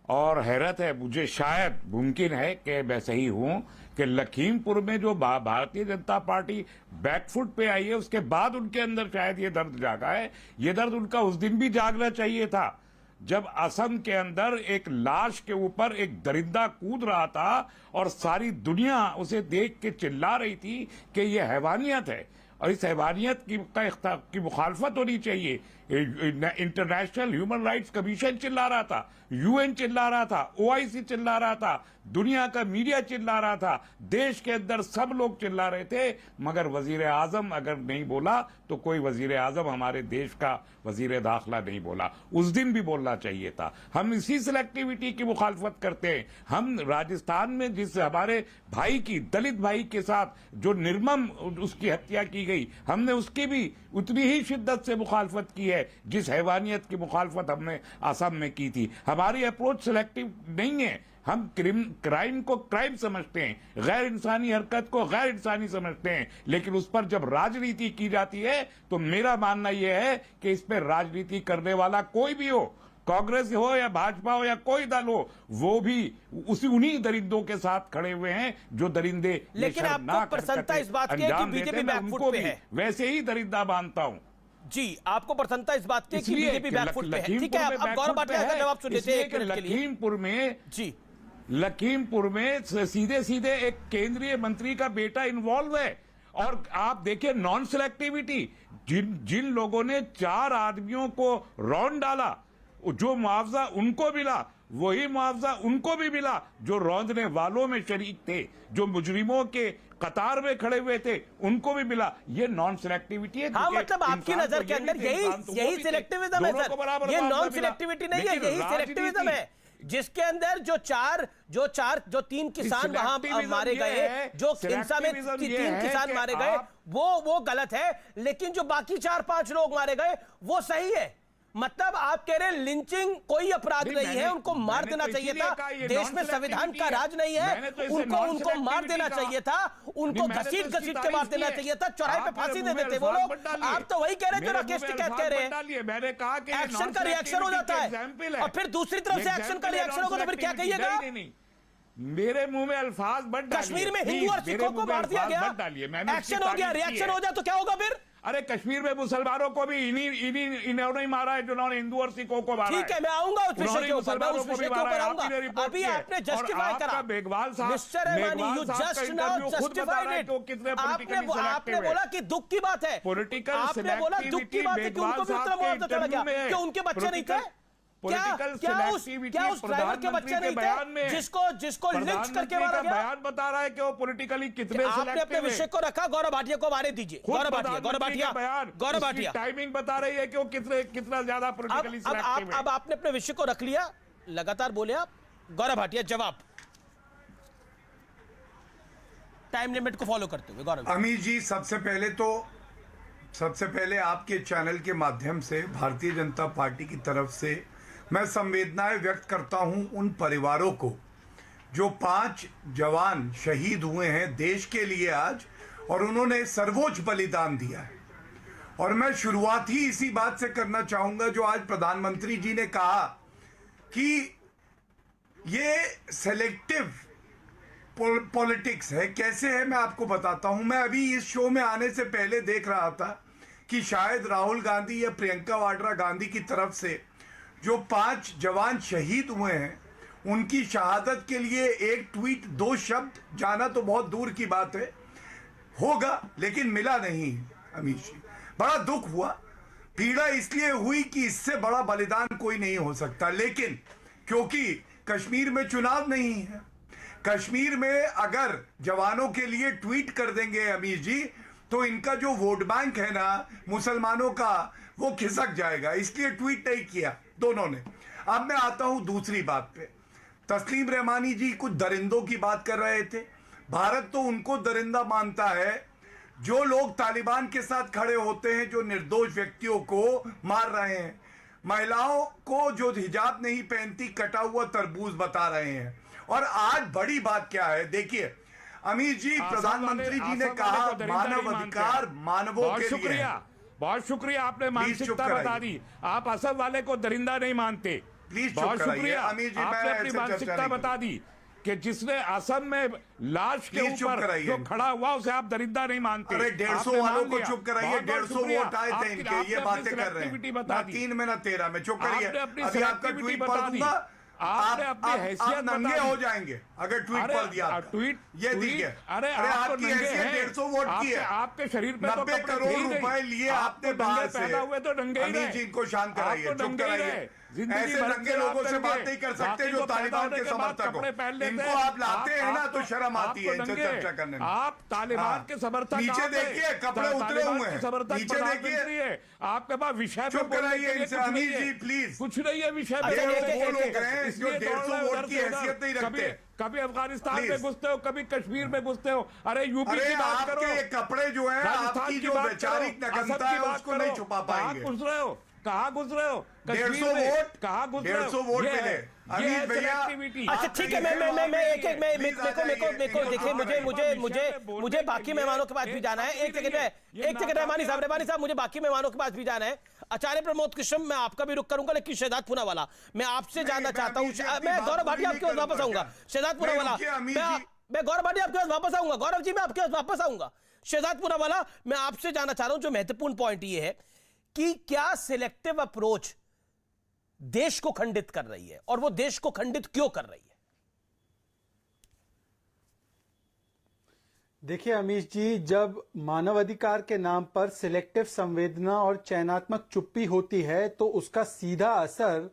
और हैरत है, मुझे शायद मुमकिन है कि मैं सही हूं कि लखीमपुर में जो भारतीय जनता पार्टी बैकफुट पे आई है उसके बाद उनके अंदर शायद ये दर्द जागा है। ये दर्द उनका उस दिन भी जागना चाहिए था जब असम के अंदर एक लाश के ऊपर एक दरिंदा कूद रहा था और सारी दुनिया उसे देख के चिल्ला रही थी कि ये हैवानियत है और इस हैवानियत की मुखालफत होनी चाहिए। इंटरनेशनल ह्यूमन राइट्स कमीशन चिल्ला रहा था, यूएन चिल्ला रहा था, ओआईसी चिल्ला रहा था, दुनिया का मीडिया चिल्ला रहा था, देश के अंदर सब लोग चिल्ला रहे थे, मगर वजीर आजम अगर नहीं बोला तो कोई वजीर आजम हमारे देश का वजीर दाखिला नहीं बोला। उस दिन भी बोलना चाहिए था। हम इसी सिलेक्टिविटी की मुखालफत करते हैं। हम राजस्थान में जिस हमारे भाई की, दलित भाई के साथ जो निर्मम उसकी हत्या की गई, हमने उसकी भी उतनी ही शिद्दत से मुखालफत की है जिस हैवानियत की मुखालफत हमने असम में की थी। हमारी अप्रोच सिलेक्टिव नहीं है। हम क्राइम को क्राइम समझते हैं, गैर इंसानी हरकत को गैर इंसानी समझते हैं, लेकिन उस पर जब राजनीति की जाती है तो मेरा मानना यह है कि इस पर राजनीति करने वाला कोई भी हो, कांग्रेस हो या भाजपा हो या कोई दल हो, वो भी उन्हीं दरिंदों के साथ खड़े हुए हैं जो दरिंदे। लेकिन आपको प्रसन्नता इस बात की है कि बीजेपी बैकफुट पे है? वैसे ही दरिंदा मानता हूं जी। आपको प्रसन्नता इस बात की कि बीजेपी बैकफुट पे है? ठीक है, अब गौरव भाटिया का जवाब सुन लेते हैं। लखीमपुर में जी, लखीमपुर में सीधे सीधे एक केंद्रीय मंत्री का बेटा इन्वॉल्व है। और आप देखिए नॉन सिलेक्टिविटी, जिन लोगों ने 4 आदमियों को रौंद डाला, जो मुआवजा उनको मिला वही मुआवजा उनको भी मिला जो रौंदने वालों में शरीक थे, जो मुजरिमों के कतार में खड़े हुए थे उनको भी मिला। ये नॉन सिलेक्टिविटी है। हाँ, मतलब आपकी नजर के अंदर यही सिलेक्टिविज्म है सर? ये नॉन सिलेक्टिविटी नहीं है, यही सिलेक्टिविज्म है जिसके अंदर जो 3 किसान वहां मारे गए, जो हिंसा में 3 किसान मारे गए, वो गलत है, लेकिन जो बाकी 4-5 लोग मारे गए वो सही है। मतलब आप कह रहे हैं लिंचिंग कोई अपराध नहीं है, उनको मार देना चाहिए था। देश में संविधान का राज नहीं है, उनको मार देना चाहिए था, उनको घसीट के मार देना चाहिए था, चौराहे पे फांसी दे देते वो लोग। आप तो वही कह रहे हैं जो राकेश टिकैत कह रहे हैं। मैंने कहा कि एक्शन का रिएक्शन हो जाता है और फिर दूसरी तरफ से एक्शन का रिएक्शन होगा तो फिर क्या कहिएगा? मेरे मुंह में अल्फाज मत डालिए। कश्मीर में हिंदू और सिखों को मार दिया गया, एक्शन हो गया, रिएक्शन हो जाए तो क्या होगा फिर? अरे कश्मीर में मुसलमानों को भी इन्होंने ही मारा है जिन्होंने हिंदू और सिखों को मारा। ठीक है, मैं आऊंगा उस विषय के ऊपर, मैं उस विषय के ऊपर आऊंगा। अभी आपने जस्टिफाई करा मेघवाल साहब, mister Rahmani, you just now justified it. आपने बोला कि दुख की बात है, आपने बोला दुख की बात है कि उनको भी उतना मुआवजा चला गया, क्यों उनके बच्चे नहीं थे? क्या उस ड्राइवर के बच्चे नहीं थे जिसको लिंच करके मारा गया? बयान बता रहा है कि वो पॉलिटिकली कितने आपने अपने विषय को रखा। गौरव भाटिया को हमारे दीजिए। गौरव भाटिया टाइमिंग बता रही है कि वो कितना ज्यादा पॉलिटिकली सिलेक्टिव है। अब आपने अपने विषय को रख लिया, लगातार बोले आप। गौरव भाटिया जवाब। टाइम लिमिट को फॉलो करते हुए। गौरव अमीर जी, सबसे पहले आपके चैनल के माध्यम से भारतीय जनता पार्टी की तरफ से मैं संवेदनाएं व्यक्त करता हूं उन परिवारों को जो 5 जवान शहीद हुए हैं देश के लिए आज, और उन्होंने सर्वोच्च बलिदान दिया है। और मैं शुरुआत ही इसी बात से करना चाहूंगा जो आज प्रधानमंत्री जी ने कहा कि ये सेलेक्टिव पॉलिटिक्स है। कैसे है मैं आपको बताता हूं। मैं अभी इस शो में आने से पहले देख रहा था कि शायद राहुल गांधी या प्रियंका वाड्रा गांधी की तरफ से जो 5 जवान शहीद हुए हैं उनकी शहादत के लिए एक ट्वीट 2 शब्द जाना तो बहुत दूर की बात है, होगा, लेकिन मिला नहीं। अमीर जी, बड़ा दुख हुआ, पीड़ा इसलिए हुई कि इससे बड़ा बलिदान कोई नहीं हो सकता। लेकिन क्योंकि कश्मीर में चुनाव नहीं है, कश्मीर में अगर जवानों के लिए ट्वीट कर देंगे अमीर जी, तो इनका जो वोट बैंक है ना मुसलमानों का, वो खिसक जाएगा, इसलिए ट्वीट नहीं किया दोनों ने। अब मैं आता हूं दूसरी बात पे। तस्लीम रहमानी जी कुछ दरिंदों की बात कर रहे थे। भारत तो उनको दरिंदा मानता है जो लोग तालिबान के साथ खड़े होते हैं, जो निर्दोष व्यक्तियों को मार रहे हैं, महिलाओं को जो हिजाब नहीं पहनती कटा हुआ तरबूज बता रहे हैं। और आज बड़ी बात क्या है, देखिए अमीर जी, प्रधानमंत्री जी ने कहा मानव अधिकार मानवों के लिए है। बहुत शुक्रिया, आपने मानसिकता बता दी। आप असद वाले को दरिंदा नहीं मानते। प्लीज बहुत शुक्रिया, अमीर जी, आपने अपनी मानसिकता बता दी कि जिसने असम में लाश के ऊपर जो खड़ा हुआ उसे आप दरिंदा नहीं मानते। अरे 150 वालों को चुप कराइए, 150 वोट आए थे इनके, ये बातें कर रहे हैं ना 3 में ना 13 में। चुप करिए, अभी आपका ट्वीट पढ़ दूंगा, आप नंगे हो जाएंगे अगर ट्वीट पढ़ दिया। ट्वीट ये देखिए, अरे आपकी हैसियत 150 वोट की है। आपके शरीर पे 90 करोड़ रुपए लिए आपने बाहर से। पैदा हुए तो नंगे ही अमीर जी को शांत कराइए, चुप कराइए। ऐसे नंगे लोगों से बात नहीं कर सकते जो तालिबान के समर्थक हो। इनको आप लाते हैं ना तो शर्म आती है इनसे चर्चा करने में। आप तालिबान के समर्थक, नीचे देखिए कपड़े उतरे हुए हैं, नीचे देखिए, आपके पास विषय चुप कराइए इनसे। अमीर जी प्लीज, कुछ नहीं है विषय वो लोग हैं जो 150 वोट की हैसियत नहीं रखते। कभी अफगानिस्तान में घुसते हो, कभी कश्मीर में घुसते हो। अरे यूपी की बात करो। आपके कपड़े जो है, आपकी जो वैचारिक नग्नता है उसको नहीं छुपा पाएंगे। घुस रहे हो, कहाँ घुस रहे हो? 150 वोट, कहाँ घुस रहे हो? 150 वोट मिले। अमीर भैया, अच्छा ठीक है, मुझे बाकी मेहमानों के पास भी जाना है। एक सेकंड रहमानी साहब, मुझे बाकी मेहमानों के पास भी जाना है। आचार्य प्रमोद कृष्ण, मैं आपका भी रुख करूंगा, लेकिन शहजाद पूनावाला मैं आपसे जानना चाहता हूं। मैं गौरव भाटिया आपके पास वापस आऊंगा। शहजाद पूनावाला, मैं गौरव भाटिया आपके पास वापस आऊंगा। गौरव जी, मैं आपके पास वापस आऊंगा। शहजाद पूनावाला, मैं आपसे जानना चाह रहा हूं, जो महत्वपूर्ण पॉइंट ये है कि क्या सिलेक्टिव अप्रोच देश को खंडित कर रही है, और वो देश को खंडित क्यों कर रही है? देखिए अमीश जी, जब मानवाधिकार के नाम पर सिलेक्टिव संवेदना और चयनात्मक चुप्पी होती है तो उसका सीधा असर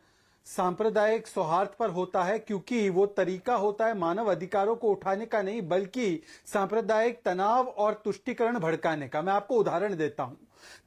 सांप्रदायिक सौहार्द पर होता है, क्योंकि वो तरीका होता है मानव अधिकारों को उठाने का नहीं बल्कि सांप्रदायिक तनाव और तुष्टीकरण भड़काने का। मैं आपको उदाहरण देता हूं।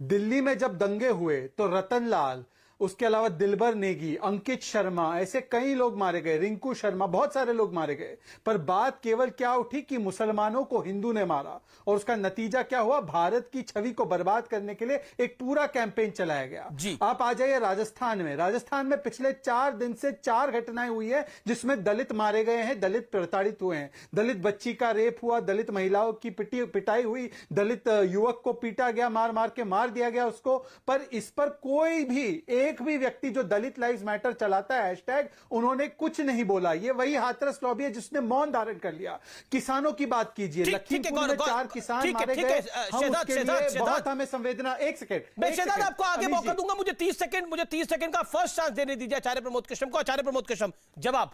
दिल्ली में जब दंगे हुए तो रतन लाल, उसके अलावा दिलबर नेगी, अंकित शर्मा, ऐसे कई लोग मारे गए, रिंकू शर्मा, बहुत सारे लोग मारे गए। पर बात केवल क्या उठी कि मुसलमानों को हिंदू ने मारा, और उसका नतीजा क्या हुआ? भारत की छवि को बर्बाद करने के लिए एक पूरा कैंपेन चलाया गया। आप आ जाइए राजस्थान में। राजस्थान में पिछले 4 दिन से 4 घटनाएं हुई है जिसमें दलित मारे गए हैं, दलित प्रताड़ित हुए हैं। दलित बच्ची का रेप हुआ, दलित महिलाओं की पिटाई हुई, दलित युवक को पीटा गया, मार के मार दिया गया उसको। पर इस पर कोई भी एक भी व्यक्ति जो दलित लाइव्स मैटर चलाता है हैशटैग, उन्होंने कुछ नहीं बोला। ये वही हाथरस लॉबी है जिसने मौन धारण कर लिया। किसानों की बात कीजिए, लखीमपुर में 4 किसान मारे गए, हम उसके लिए बहुत हमें संवेदना। एक सेकंड, मैं शहजाद आपको आगे मौका दूंगा। मुझे 30 सेकंड का फर्स्ट चांस देने दीजिए आचार्य प्रमोद कृष्ण को। आचार्य प्रमोद कृष्ण, जवाब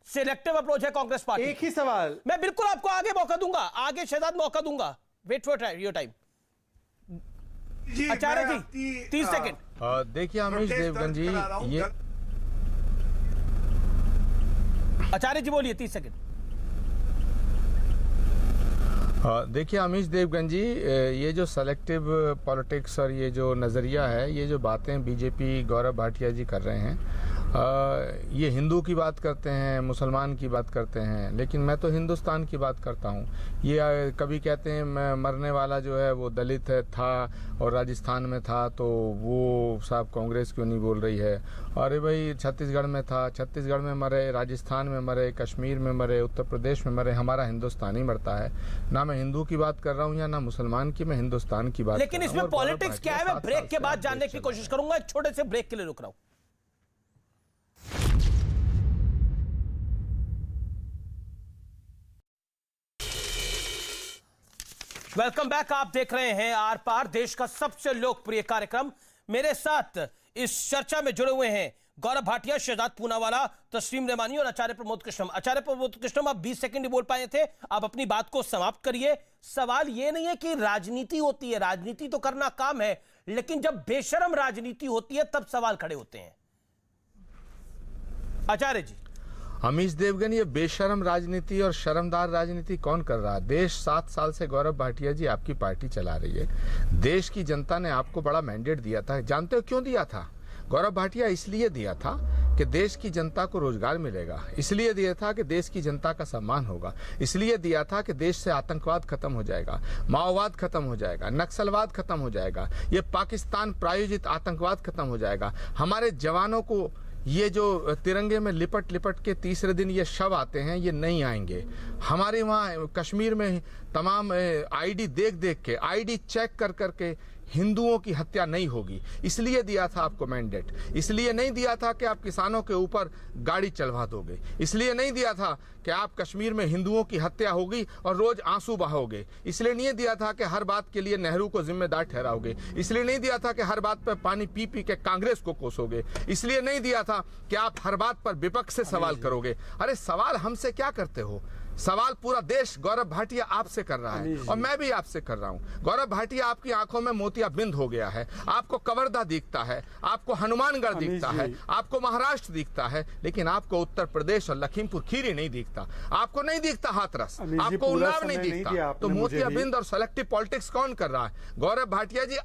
सिलेक्टिव अप्रोच है कांग्रेस पार्टी। एक ही सवाल, मैं बिल्कुल आपको आगे मौका दूंगा, आगे शहजाद मौका दूंगा। Wait for your time. Acharya ji 30 second. देखिए अमीश देवगन जी, ये आचार्य जी बोलिए 30 सेकंड। देखिए अमीश देवगन जी, ये जो सेलेक्टिव पॉलिटिक्स और ये जो नज़रिया है, ये जो बातें बीजेपी गौरव भाटिया जी कर रहे हैं, ये हिंदू की बात करते हैं, मुसलमान की बात करते हैं, लेकिन मैं तो हिंदुस्तान की बात करता हूँ। ये कभी कहते हैं मरने वाला जो है वो दलित था और राजस्थान में था, तो वो साहब कांग्रेस क्यों नहीं बोल रही है? अरे भाई छत्तीसगढ़ में था, छत्तीसगढ़ में मरे, राजस्थान में मरे, कश्मीर में मरे, उत्तर प्रदेश में मरे, हमारा हिंदुस्तान ही मरता है। ना मैं हिंदू की बात कर रहा हूँ या ना मुसलमान की, मैं हिंदुस्तान की बात लेकिन इसमें पॉलिटिक्स क्या है, मैं ब्रेक के बाद जानने की कोशिश करूंगा। एक छोटे से ब्रेक के लिए रुक रहा हूं। Welcome back. आप देख रहे हैं आर पार, देश का सबसे लोकप्रिय कार्यक्रम। मेरे साथ इस चर्चा में जुड़े हुए हैं गौरव भाटिया, शहजाद पूनावाला, तस्लीम रहमानी और आचार्य प्रमोद कृष्णम। आचार्य प्रमोद कृष्णम, आप 20 सेकंड ही बोल पाए थे, आप अपनी बात को समाप्त करिए। सवाल यह नहीं है कि राजनीति होती है, राजनीति तो करना काम है, लेकिन जब बेशरम राजनीति होती है तब सवाल खड़े होते हैं। आचार्य जी। अमीश देवगन, ये बेशरम राजनीति और शर्मदार राजनीति कौन कर रहा है? देश 7 साल से गौरव भाटिया जी आपकी पार्टी चला रही है। देश की जनता ने आपको बड़ा मैंडेट दिया था। जानते हो क्यों दिया था? गौरव भाटिया इसलिए दिया था कि देश की जनता को रोजगार मिलेगा, इसलिए दिया था कि देश की जनता का सम्मान होगा, इसलिए दिया था कि देश से आतंकवाद खत्म हो जाएगा, माओवाद खत्म हो जाएगा, नक्सलवाद खत्म हो जाएगा, ये पाकिस्तान प्रायोजित आतंकवाद खत्म हो जाएगा। हमारे जवानों को ये जो तिरंगे में लिपट लिपट के तीसरे दिन ये शव आते हैं, ये नहीं आएंगे। हमारे वहाँ कश्मीर में तमाम आईडी देख देख के, आईडी चेक कर करके हिंदुओं की हत्या नहीं होगी, इसलिए दिया था आपको मैंडेट। इसलिए नहीं दिया था कि आप किसानों के ऊपर गाड़ी चलवा दोगे, इसलिए नहीं दिया था कि आप कश्मीर में हिंदुओं की हत्या होगी और रोज आंसू बहाओगे, इसलिए नहीं दिया था कि हर बात के लिए नेहरू को जिम्मेदार ठहराओगे, इसलिए नहीं दिया था कि हर बात पर पानी पी पी के कांग्रेस को कोसोगे, इसलिए नहीं दिया था कि आप हर बात पर विपक्ष से सवाल करोगे। अरे सवाल हमसे क्या करते हो? सवाल पूरा देश गौरव भाटिया आपसे कर रहा है और मैं भी आपसे कर रहा हूं। गौरव भाटिया, आपकी आंखों में मोतियाबिंद हो गया है, आपको कवर्धा दिखता है, आपको हनुमानगढ़ दिखता है, आपको महाराष्ट्र दिखता है, लेकिन आपको उत्तर प्रदेश और लखीमपुर खीरी नहीं दिखता, आपको नहीं दिखता हाथरस, आपको उन्नाव नहीं दिखता। तो मोतियाबिंद और सेलेक्टिव पॉलिटिक्स कौन कर रहा है? गौरव भाटिया जी,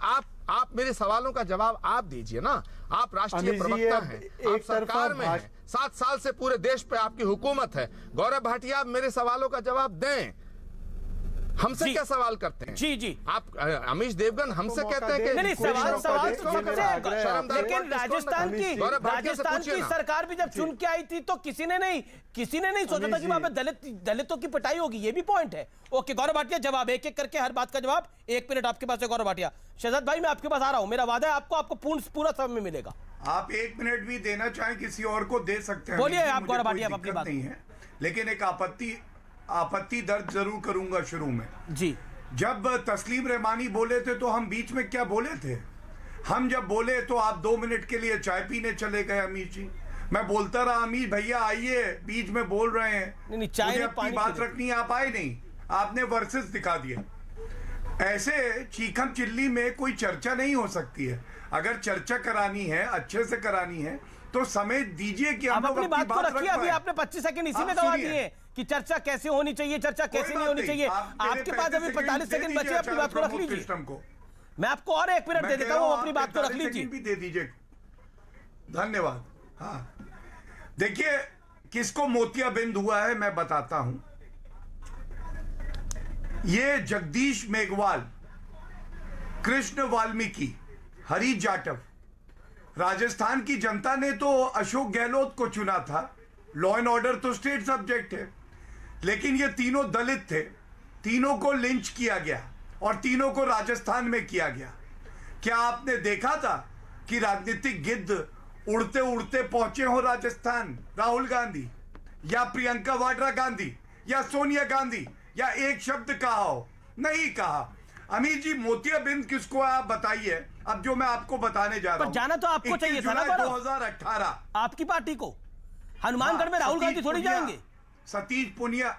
आप मेरे सवालों का जवाब आप दीजिए ना। आप राष्ट्रीय प्रवक्ता हैं, आप सरकार में हैं, 7 साल से पूरे देश पे आपकी हुकूमत है। गौरव भाटिया, आप मेरे सवालों का जवाब दें। हमसे क्या सवाल करते हैं? जी जी। आप अमीश देवगन हमसे कहते हैं कि नहीं, सवाल तो सबसे, लेकिन राजस्थान की सरकार भी जब चुन के आई थी तो किसी ने नहीं सोचा था कि वहां पे दलितों की पिटाई होगी। ये भी पॉइंट है। ओके गौरव भाटिया, जवाब एक एक करके, हर बात का जवाब। 1 मिनट आपके पास है गौरव भाटिया। शहजाद भाई, मैं आपके पास आ रहा हूं, मेरा वादा है आपको पूरा समय मिलेगा। आप 1 मिनट भी देना चाहें किसी और को दे सकते हैं। बोलिए आप गौरव भाटिया, अपनी बात नहीं है, लेकिन एक आपत्ति दर्ज जरूर करूंगा शुरू में। जी, जब तस्लीम रहमानी बोले थे तो हम बीच में क्या बोले थे? हम जब बोले तो आप 2 मिनट के लिए चाय पीने चले गए। अमीश जी, मैं बोलता रहा, अमीश भैया आइए, बीच में बोल रहे हैं, नहीं, चाय मुझे अपनी बात रखनी है, आप आए नहीं, आपने वर्सेस दिखा दिया। ऐसे चीखम चिल्ली में कोई चर्चा नहीं हो सकती है। अगर चर्चा करानी है, अच्छे से करानी है, तो समय दीजिए कि हम लोग अपनी बात को रखिए। अभी आपने 25 सेकंड इसी में गवा दिए कि चर्चा कैसे होनी चाहिए, चर्चा कैसे नहीं होनी चाहिए। आपके पास अभी 45 सेकंड बचे, अपनी बात को रख लीजिए। मैं आपको और 1 मिनट दे देता हूँ, अपनी बात को रख लीजिए। भी दे दीजिए, धन्यवाद। हाँ, देखिए किसको मोतियाबिंद हुआ है मैं बताता हूं। ये जगदीश मेघवाल, कृष्ण वाल्मीकि, हरी जाटव, राजस्थान की जनता ने तो अशोक गहलोत को चुना था। लॉ एंड ऑर्डर तो स्टेट सब्जेक्ट है, लेकिन ये तीनों दलित थे, तीनों को लिंच किया गया और तीनों को राजस्थान में किया गया। क्या आपने देखा था कि राजनीतिक गिद्ध उड़ते उड़ते पहुंचे हो राजस्थान? राहुल गांधी या प्रियंका वाड्रा गांधी या सोनिया गांधी या एक शब्द कहा हो? नहीं कहा। अमीर जी, मोतियाबिंद किसको आप बताइए। अब जो मैं आपको बताने जा रहा हूं, जाना तो आपको चाहिए था ना 2018 आपकी पार्टी को। हनुमानगढ़ में राहुल गांधी थोड़ी जाएंगे, सतीश पुनिया।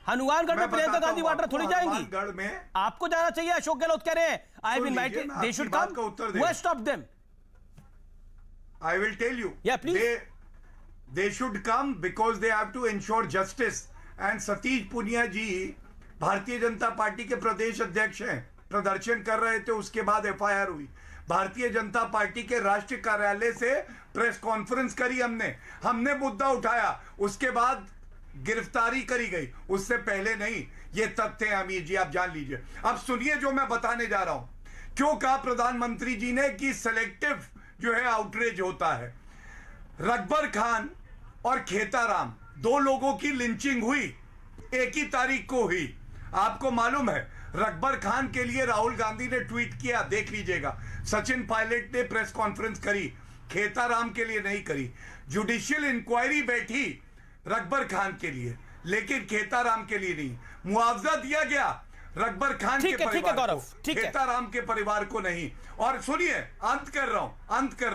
हनुमानगढ़ में प्रियंका गांधी वाड्रा थोड़ी जाएंगी। हनुमानगढ़ में आपको जाना चाहिए। अशोक गहलोत कह रहे हैं I will invite, they should come, why stop them? I will tell you. Yeah, please. They should come because they have to ensure justice. And Satish Poonia ji Bharatiya Janata party के प्रदेश अध्यक्ष हैं, प्रदर्शन कर रहे थे, उसके बाद FIR हुई। भारतीय जनता पार्टी के राष्ट्रीय कार्यालय से प्रेस कॉन्फ्रेंस करी हमने मुद्दा उठाया, उसके बाद गिरफ्तारी करी गई, उससे पहले नहीं। ये तथ्य है अमीर जी, आप जान लीजिए। अब सुनिए जो मैं बताने जा रहा हूं। क्यों कहा प्रधानमंत्री जी ने कि सेलेक्टिव जो है आउटरीच होता है। रकबर खान और खेताराम, दो लोगों की लिंचिंग हुई, एक ही तारीख को हुई। आपको मालूम है, रकबर खान के लिए राहुल गांधी ने ट्वीट किया, देख लीजिएगा। सचिन पायलट ने प्रेस कॉन्फ्रेंस करी, खेताराम के लिए नहीं करी। जुडिशियल इंक्वायरी बैठी रकबर खान के लिए, लेकिन खेताराम के लिए नहीं। मुआवजा दिया गया रकबर खान के परिवार को, खेताराम के परिवार को नहीं। और सुनिए, अंत कर रहा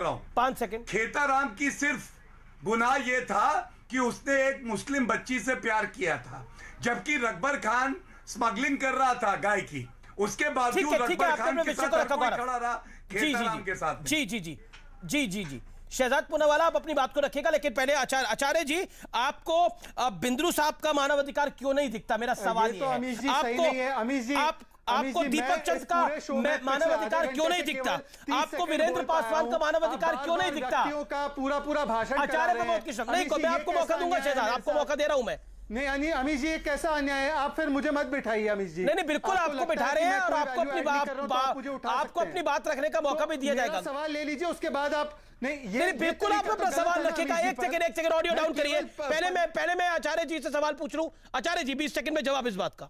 हूं 5 सेकंड। खेताराम की सिर्फ गुनाह यह था कि उसने एक मुस्लिम बच्ची से प्यार किया था, जबकि रकबर खान स्मगलिंग कर रहा था गाय की। उसके बावजूद रकबर खान के साथ खड़ा रहा खेताराम के साथ। जी शहजाद पूनावाला, आप अपनी बात को रखिएगा, लेकिन पहले आचार्य जी, आपको बिंद्रू साहब का मानवाधिकार क्यों नहीं दिखता? मेरा सवाल ये है। आपको दीपक चंद का मानवाधिकार क्यों नहीं दिखता? आपको वीरेंद्र पासवान का मानवाधिकार क्यों नहीं दिखता? पूरा भाषण आचार्य प्रमोद किशन, नहीं, मैं आपको मौका दूंगा शहजाद, आपको मौका दे रहा हूं मैं। नहीं अमीश जी, ये कैसा अन्याय है? आप फिर मुझे मत बिठाइए अमीश जी। नहीं, बिल्कुल आपको बिठा रहे हैं, और आपको अपनी बात रखने का मौका भी दिया जाएगा। सवाल ले लीजिए, उसके बाद आप नहीं, बिल्कुल आप अपना सवाल रखिएगा। एक सेकंड ऑडियो डाउन करिए। पहले मैं आचार्य जी से सवाल पूछ लूं। आचार्य जी, 20 सेकंड में जवाब इस बात का।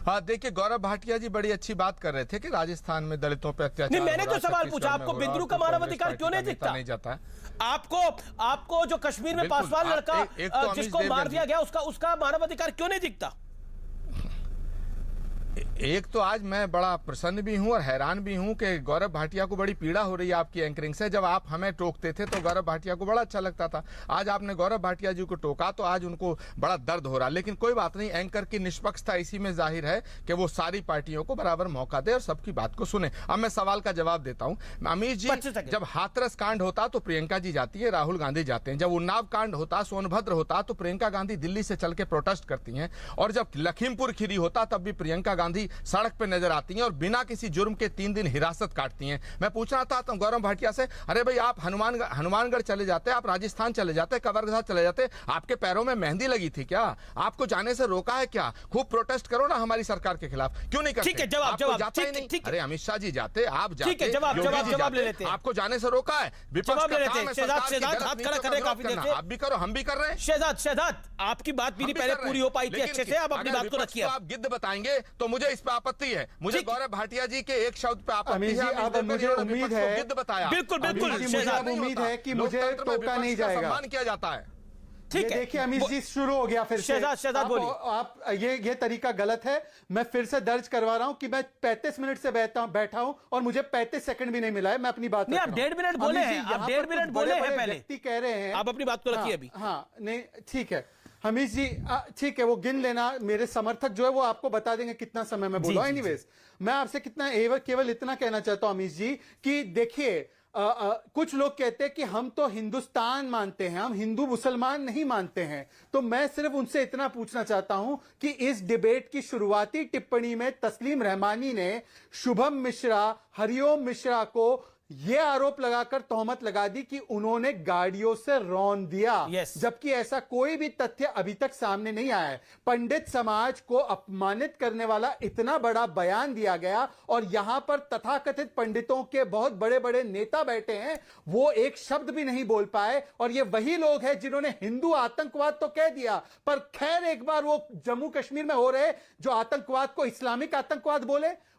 हाँ, देखिए, गौरव भाटिया जी बड़ी अच्छी बात कर रहे थे कि राजस्थान में दलितों पर अत्याचार। नहीं, मैंने तो सवाल पूछा, आपको बिंद्रू का मानवाधिकार क्यों नहीं दिखता? नहीं जाता। आपको जो कश्मीर में पासवान लड़का जिसको मार दिया गया, उसका मानवाधिकार क्यों नहीं दिखता? एक तो आज मैं बड़ा प्रसन्न भी हूं और हैरान भी हूं कि गौरव भाटिया को बड़ी पीड़ा हो रही है आपकी एंकरिंग से। जब आप हमें टोकते थे तो गौरव भाटिया को बड़ा अच्छा लगता था, आज आपने गौरव भाटिया जी को टोका तो आज उनको बड़ा दर्द हो रहा। लेकिन कोई बात नहीं, एंकर की निष्पक्षता इसी में जाहिर है कि वो सारी पार्टियों को बराबर मौका दे और सबकी बात को सुने। अब मैं सवाल का जवाब देता हूं। अमीर जी, जब हाथरस कांड होता तो प्रियंका जी जाती है, राहुल गांधी जाते हैं। जब उन्नाव कांड होता, सोनभद्र होता, तो प्रियंका गांधी दिल्ली से चल के प्रोटेस्ट करती हैं। और जब लखीमपुर खीरी होता तब भी प्रियंका गांधी सड़क पे नजर आती हैं और बिना किसी जुर्म के 3 दिन हिरासत काटती हैं। मैं पूछना चाहता हूं गौरव भाटिया से, अरे भाई, आप हनुमानगढ़ चले जाते, आप राजस्थान चले जाते, कवर्धा चले जाते, आपके पैरों में मेहंदी लगी थी क्या? आपको जाने से रोका है क्या? खूब प्रोटेस्ट करो ना हमारी सरकार के खिलाफ, क्यों नहीं करते? ठीक है, जवाब अरे अमित शाह जी जाते, आप जाते, ठीक है, जवाब ले लेते हैं। आपको जाने से रोका है? विपक्ष का काम है सरकार की गलत नीतियों का, आप भी करो, हम भी कर रहे हैं। शहजाद, आपकी बात मेरी पहले पूरी हो पाई थी अच्छे से, आप अपनी बात को रखिए। आप गिद्ध बताएंगे तो मुझे इस पर आपत्ति है। मुझे गौरव भाटिया जी के एक शब्द पे आपत्ति है। अब मुझे उम्मीद है, गिद्ध बताया, बिल्कुल उम्मीद है कि मुझे टोका नहीं जाएगा, सम्मान किया जाता है। ठीक है, देखिए अमीश जी, शुरू हो गया फिर से। शहजाद बोलिए। आप ये तरीका गलत है। मैं फिर से दर्ज करवा रहा हूं कि मैं 35 मिनट से बैठा हूं और मुझे 35 सेकंड भी नहीं मिला है। मैं अपनी बात नहीं, आप 1.5 मिनट बोले हैं, आप 1.5 मिनट बोले हैं पहले। व्यक्ति कह रहे हैं, आप अपनी बात को रखिए अभी। हाँ, नहीं, ठीक है हमीश जी, ठीक है, वो गिन लेना। मेरे समर्थक जो है वो आपको बता देंगे कितना समय मैं बोला। एनीवेज, मैं आपसे केवल इतना कहना चाहता हूं अमीश जी कि देखिए, कुछ लोग कहते हैं कि हम तो हिंदुस्तान मानते हैं, हम हिंदू मुसलमान नहीं मानते हैं। तो मैं सिर्फ उनसे इतना पूछना चाहता हूं कि इस डिबेट की शुरुआती टिप्पणी में तस्लीम रहमानी ने शुभम मिश्रा, हरिओम मिश्रा को यह आरोप लगाकर तोहमत लगा दी कि उन्होंने गाड़ियों से रौंद दिया, जबकि ऐसा कोई भी तथ्य अभी तक सामने नहीं आया है। पंडित समाज को अपमानित करने वाला इतना बड़ा बयान दिया गया और यहां पर तथाकथित पंडितों के बहुत बड़े बड़े नेता बैठे हैं, वो एक शब्द भी नहीं बोल पाए। और ये वही लोग हैं जिन्होंने हिंदू आतंकवाद तो कह दिया, पर खैर एक बार वो जम्मू कश्मीर में हो रहे जो आतंकवाद को इस्लामिक आतंकवाद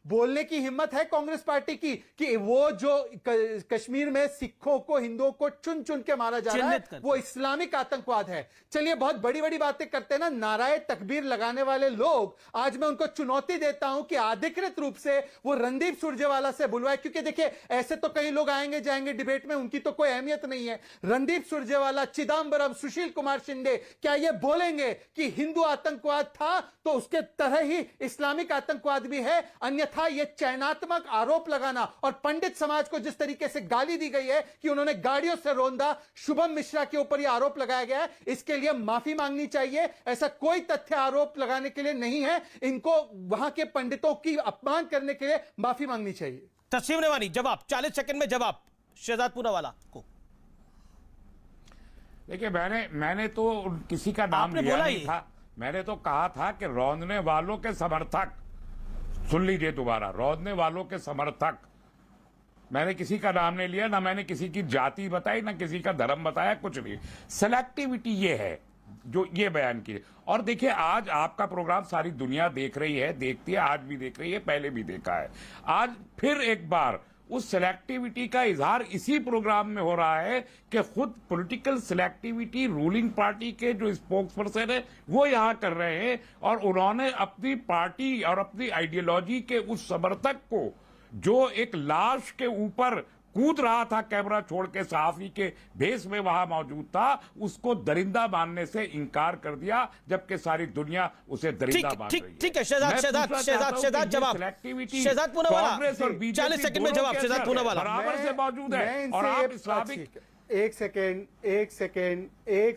बोलने की हिम्मत है कांग्रेस पार्टी की कि वो जो कश्मीर में सिखों को, हिंदुओं को चुन चुन के मारा जा रहा है वो इस्लामिक आतंकवाद है। चलिए, बहुत बड़ी बड़ी बातें करते हैं ना नाराए तकबीर लगाने वाले लोग, आज मैं उनको चुनौती देता हूं कि अधिकृत रूप से वो रणदीप सुरजेवाला से बुलवाए। क्योंकि देखिए, ऐसे तो कई लोग आएंगे जाएंगे डिबेट में, उनकी तो कोई अहमियत नहीं है। रणदीप सुरजेवाला, चिदम्बरम, सुशील कुमार शिंदे क्या ये बोलेंगे कि हिंदू आतंकवाद था तो उसके तरह ही इस्लामिक आतंकवाद भी है? अन्यथा ये चयनात्मक आरोप लगाना और पंडित समाज को जिस तरीके से गाली दी गई है कि उन्होंने गाड़ियों से रौंदा, शुभम मिश्रा के ऊपर यह आरोप लगाया गया है, इसके लिए माफी मांगनी चाहिए। ऐसा कोई तथ्य आरोप लगाने के लिए नहीं है, इनको वहां के पंडितों की अपमान करने के लिए माफी मांगनी चाहिए। तस्लीम नवानी, जवाब 40 सेकंड में जवाब शहजाद पूनावाला को। देखिए, मैंने तो किसी का नाम आपने लिया बोला नहीं ही। था। मैंने तो कहा था कि रौंदने वालों के समर्थक, सुन लीजिए दोबारा, रौंदने वालों के समर्थक। मैंने किसी का नाम नहीं लिया, ना मैंने किसी की जाति बताई, ना किसी का धर्म बताया, कुछ नहीं। सेलेक्टिविटी ये है जो ये बयान की। और देखिए, आज आपका प्रोग्राम सारी दुनिया देख रही है, देखती है, आज भी देख रही है, पहले भी देखा है। आज फिर एक बार उस सिलेक्टिविटी का इजहार इसी प्रोग्राम में हो रहा है कि खुद पॉलिटिकल सिलेक्टिविटी रूलिंग पार्टी के जो स्पोक्स पर्सन है वो यहां कर रहे हैं, और उन्होंने अपनी पार्टी और अपनी आइडियोलॉजी के उस समर्थक को जो एक लाश के ऊपर कूद रहा था कैमरा छोड़ के, सहाफी के भेष में वहां मौजूद था, उसको दरिंदा मानने से इनकार कर दिया, जबकि सारी दुनिया उसे दरिंदा मान रही है। ठीक है शहजाद जवाब। शहजाद पूनावाला, 40 सेकंड में जवाब। शहजाद पूनावाला बराबर से मौजूद है। और आप इस्लामिक, एक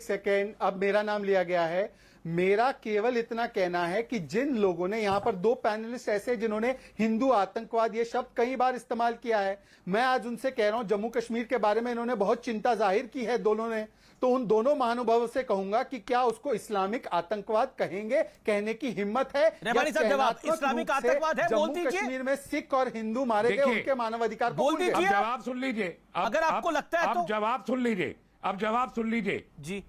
सेकेंड, अब मेरा नाम लिया गया है। मेरा केवल इतना कहना है कि जिन लोगों ने, यहां पर दो पैनलिस्ट ऐसे जिन्होंने हिंदू आतंकवाद ये शब्द कई बार इस्तेमाल किया है, मैं आज उनसे कह रहा हूं, जम्मू कश्मीर के बारे में इन्होंने बहुत चिंता जाहिर की है दोनों ने, तो उन दोनों महानुभावों से कहूंगा कि क्या उसको इस्लामिक आतंकवाद कहेंगे? कहने की हिम्मत है? जवाब इस्लामिक आतंकवाद है, बोल दीजिए। कश्मीर में सिख और हिंदू मारे गए, उनके मानवाधिकार बोल दीजिए। जवाब सुन लीजिए, अगर आपको लगता है तो जवाब सुन लीजिए। अब जवाब सुन लीजिए जी।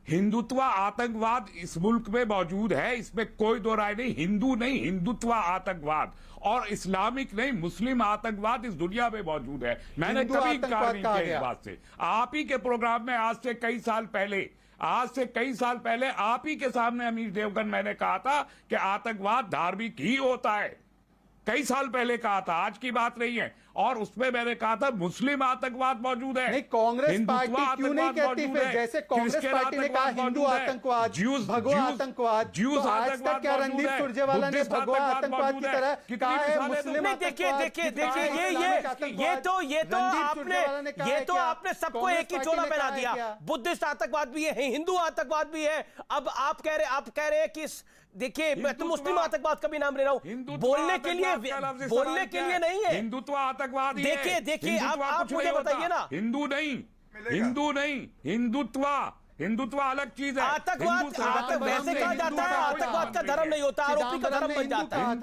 हिंदुत्व आतंकवाद इस मुल्क में मौजूद है, इसमें कोई दो राय नहीं। हिंदू नहीं, हिंदुत्व आतंकवाद, और इस्लामिक नहीं, मुस्लिम आतंकवाद इस दुनिया में मौजूद है। मैंने कभी इनकार नहीं किया इस बात से। आप ही के प्रोग्राम में आज से कई साल पहले आप ही के सामने अमीर देवगन मैंने कहा था कि आतंकवाद धार्मिक ही होता है। कई साल पहले कहा था, आज की बात नहीं है। और उसमें मैंने कहा था मुस्लिम आतंकवाद मौजूद है। नहीं, कांग्रेस पार्टी क्यों नहीं कहती फिर? जैसे कांग्रेस पार्टी ने कहा हिंदू आतंकवाद, भगवा आतंकवाद, तो आज तक क्या रणदीप सुरजेवाला ने भगवा आतंकवाद की तरह कहा है? मुस्लिम देखिए ये तो आपने सबको एक ही जोड़ा पहना दिया। बुद्धिस्ट आतंकवाद भी है, हिंदू आतंकवाद भी है। अब आप कह रहे हैं कि देखिए, मैं तो मुस्लिम आतंकवाद का भी नाम ले रहा हूं, बोलने के लिए नहीं है। हिंदुत्व आतंकवाद देखिए आप मुझे बताइए ना। हिंदू नहीं, हिंदुत्व अलग चीज है। आतंकवाद वैसे कहा जाता है, आतंकवाद का धर्म नहीं होता, आरोपी का धर्म बन जाता है।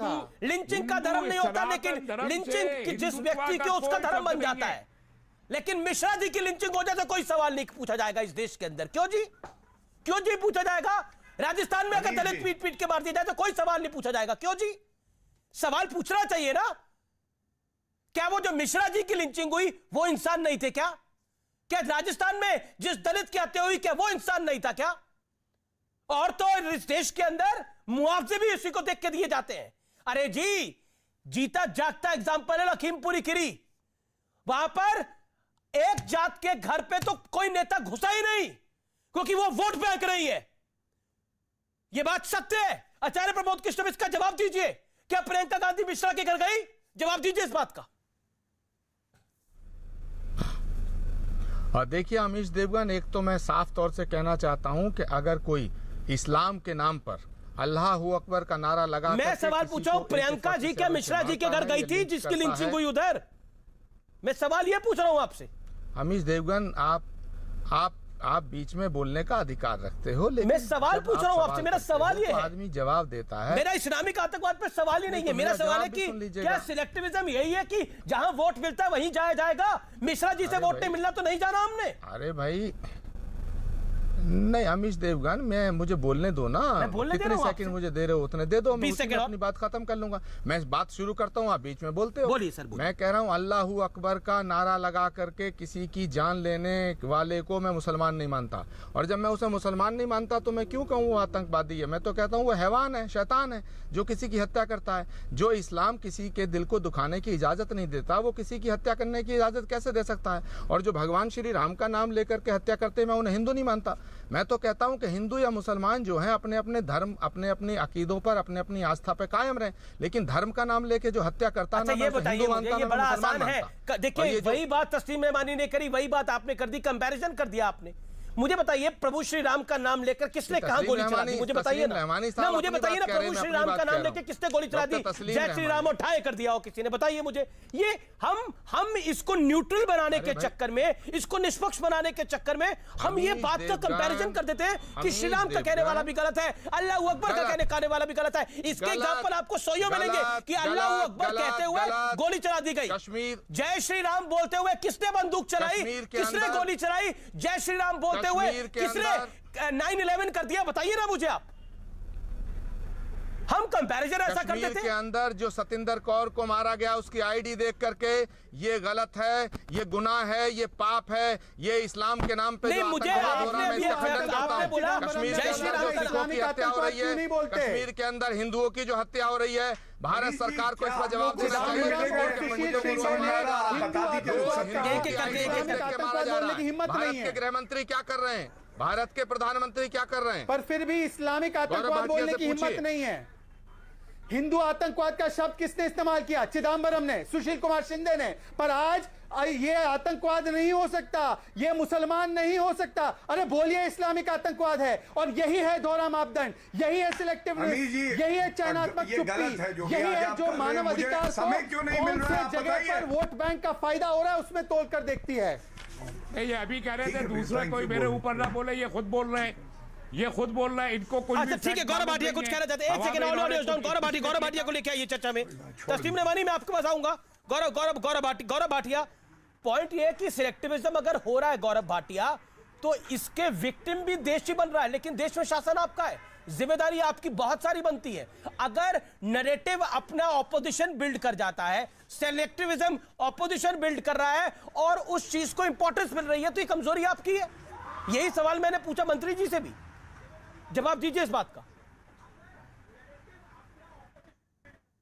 लिंचिंग का धर्म नहीं होता, लेकिन लिंचिंग जिस व्यक्ति के उसका धर्म बन जाता है। लेकिन मिश्रा जी की लिंचिंग हो जाए तो कोई सवाल नहीं पूछा जाएगा इस देश के अंदर। क्यों जी पूछा जाएगा? राजस्थान में अगर दलित पीट के मार दिया जाए तो कोई सवाल नहीं पूछा जाएगा। क्यों जी? सवाल पूछना चाहिए ना। क्या वो जो मिश्रा जी की लिंचिंग हुई वो इंसान नहीं थे क्या? क्या राजस्थान में जिस दलित की हत्या हुई क्या वो इंसान नहीं था क्या? और तो इस देश के अंदर मुआवजे भी उसी को देख के दिए जाते हैं। अरे जी, जीता जागता एग्जाम्पल है लखीमपुरी खीरी। वहां पर एक जात के घर पे तो कोई नेता घुसा ही नहीं, क्योंकि वो वोट बैंक रही है। यह बात सत्य है। आचार्य प्रमोद कृष्ण, इसका जवाब दीजिए। क्या प्रियंका गांधी मिश्रा के घर गई? जवाब दीजिए इस बात का। और देखिए अमीश देवगन, एक तो मैं साफ तौर से कहना चाहता हूं कि अगर कोई इस्लाम के नाम पर अल्लाह अकबर का नारा लगा, मैं सवाल पूछा हूं, प्रियंका जी क्या मिश्रा जी के घर गई थी जिसकी लिंचिंग हुई उधर? मैं सवाल यह पूछ रहा हूं आपसे। अमीश देवगन, आप बीच में बोलने का अधिकार रखते हो, लेकिन मैं सवाल पूछ रहा हूं आपसे। मेरा सवाल ये है, आदमी जवाब देता है। मेरा इस्लामिक आतंकवाद पे सवाल ही नहीं है। मेरा सवाल है कि क्या सिलेक्टिविज्म यही है कि जहां वोट मिलता है वहीं जाया जाएगा? मिश्रा जी से वोट नहीं मिलना तो नहीं जाना हमने। अरे भाई नहीं अमीश देवगन, मुझे बोलने दो ना। कितने सेकंड मुझे दे रहे हो उतने दे दो, मैं अपनी बात खत्म कर लूंगा। मैं बात शुरू करता हूँ, आप बीच में बोलते हो। बोलिए सर, मैं कह रहा हूँ अल्लाह अकबर का नारा लगा करके किसी की जान लेने वाले को मैं मुसलमान नहीं मानता। और जब मैं उसे मुसलमान नहीं मानता तो मैं क्यों कहूँ वो आतंकवादी है? मैं तो कहता हूँ वो हैवान है, शैतान है, जो किसी की हत्या करता है। जो इस्लाम किसी के दिल को दुखाने की इजाजत नहीं देता, वो किसी की हत्या करने की इजाजत कैसे दे सकता है? और जो भगवान श्री राम का नाम लेकर के हत्या करते, मैं उन्हें हिंदू नहीं मानता। मैं तो कहता हूं कि हिंदू या मुसलमान जो हैं अपने अपने धर्म, अपने अपने अकीदों पर, अपने अपनी आस्था पर कायम रहें, लेकिन धर्म का नाम लेके जो हत्या करता है, अच्छा ये बताइए मुझे, ये बड़ा आसान है। देखिए वही बात तस्लीम रहमानी ने करी, वही बात आपने कर दी, कंपैरिजन कर दिया आपने। मुझे बताइए प्रभु श्री राम का नाम लेकर किसने कहां गोली चला दी? मुझे बताइए ना, मुझे बताइए ना, प्रभु श्री राम का नाम लेकर किसने गोली चला दी? जय श्री राम उठाए कर दिया हो किसी ने? बताइए मुझे। ये हम इसको न्यूट्रल बनाने के चक्कर में, इसको निष्पक्ष बनाने के चक्कर में हम ये बात का कंपैरिजन कर देते हैं कि श्री राम का कहने वाला भी गलत है, अल्लाह अकबर का कहने वाला भी गलत है। इसके एग्जाम्पल आपको सौयों मिलेंगे कि अल्लाह अकबर कहते हुए गोली चला दी गई, जय श्री राम बोलते हुए किसने बंदूक चलाई, किसने गोली चलाई, जय श्री राम बोलते हुए किसने 9/11 कर दिया? बताइए ना मुझे आप। हम कंपैरिजन ऐसा करते थे। कश्मीर के अंदर जो सतिंदर कौर को मारा गया उसकी आईडी देख करके ये गलत है, ये गुनाह है, ये पाप है, ये इस्लाम के नाम पे नहीं, मुझे आपने बोला कश्मीर के अंदर जो सिखों की हत्या हो रही है, कश्मीर के अंदर हिंदुओं की जो हत्या हो रही है, भारत सरकार को इसका जवाब देना चाहिए। भारत के गृह मंत्री क्या कर रहे हैं, भारत के प्रधानमंत्री क्या कर रहे हैं? पर फिर भी इस्लामिक आतंकवाद बोलने की हिम्मत नहीं है। हिंदू आतंकवाद का शब्द किसने इस्तेमाल किया? चिदम्बरम ने, सुशील कुमार शिंदे ने। पर आज ये आतंकवाद नहीं हो सकता, ये मुसलमान नहीं हो सकता। अरे बोलिए इस्लामिक आतंकवाद है, और यही है दोहरा मापदंड, यही है सिलेक्टिव, यही है चयनात्मक चुप्पी, यही है जो मानव अधिकार कौन से जगह पर वोट बैंक का फायदा हो रहा है उसमें तोड़ कर देखती है। ये अभी कह रहे थे दूसरा कोई मेरे ऊपर ना बोले, ये खुद बोल रहे हैं, ये खुद बोल रहा है, इनको कुछ। अच्छा ठीक है, गौरव भाटिया कुछ कहना चाहते हैं, एक second audio down. Gaurav Bhatia को लेके आइए चर्चा में। तस्लीम रहमानी मैं आपके पास आऊंगा। गौरव भाटिया, पॉइंट ये है कि सिलेक्टिविज्म अगर हो रहा है गौरव भाटिया, तो इसके विक्टिम भी देश ही बन रहा है, लेकिन देश में शासन आपका है, जिम्मेदारी आपकी बहुत सारी बनती है। अगर नैरेटिव अपना ऑपोजिशन बिल्ड कर जाता है, सिलेक्टिविज्म ऑपोजिशन बिल्ड कर रहा है और उस चीज को इंपॉर्टेंस मिल रही है, तो ये कमजोरी आपकी है। यही सवाल मैंने पूछा मंत्री जी से भी, जवाब दीजिए इस बात का।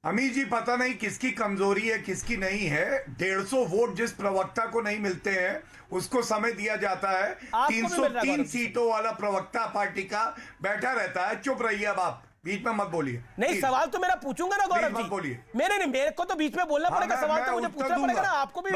अमीर जी, पता नहीं किसकी कमजोरी है किसकी नहीं है। 150 वोट जिस प्रवक्ता को नहीं मिलते हैं उसको समय दिया जाता है। 303 सीटों वाला प्रवक्ता पार्टी का बैठा रहता है। चुप रहिए, अब आप बीच में मत बोलिए। नहीं, सवाल तो मेरा पूछूंगा ना गौरव जी, बोलिए। मेरे को तो बीच में बोलना पड़ेगा, सवाल तो मुझे पूछना पड़ेगा ना। आपको भी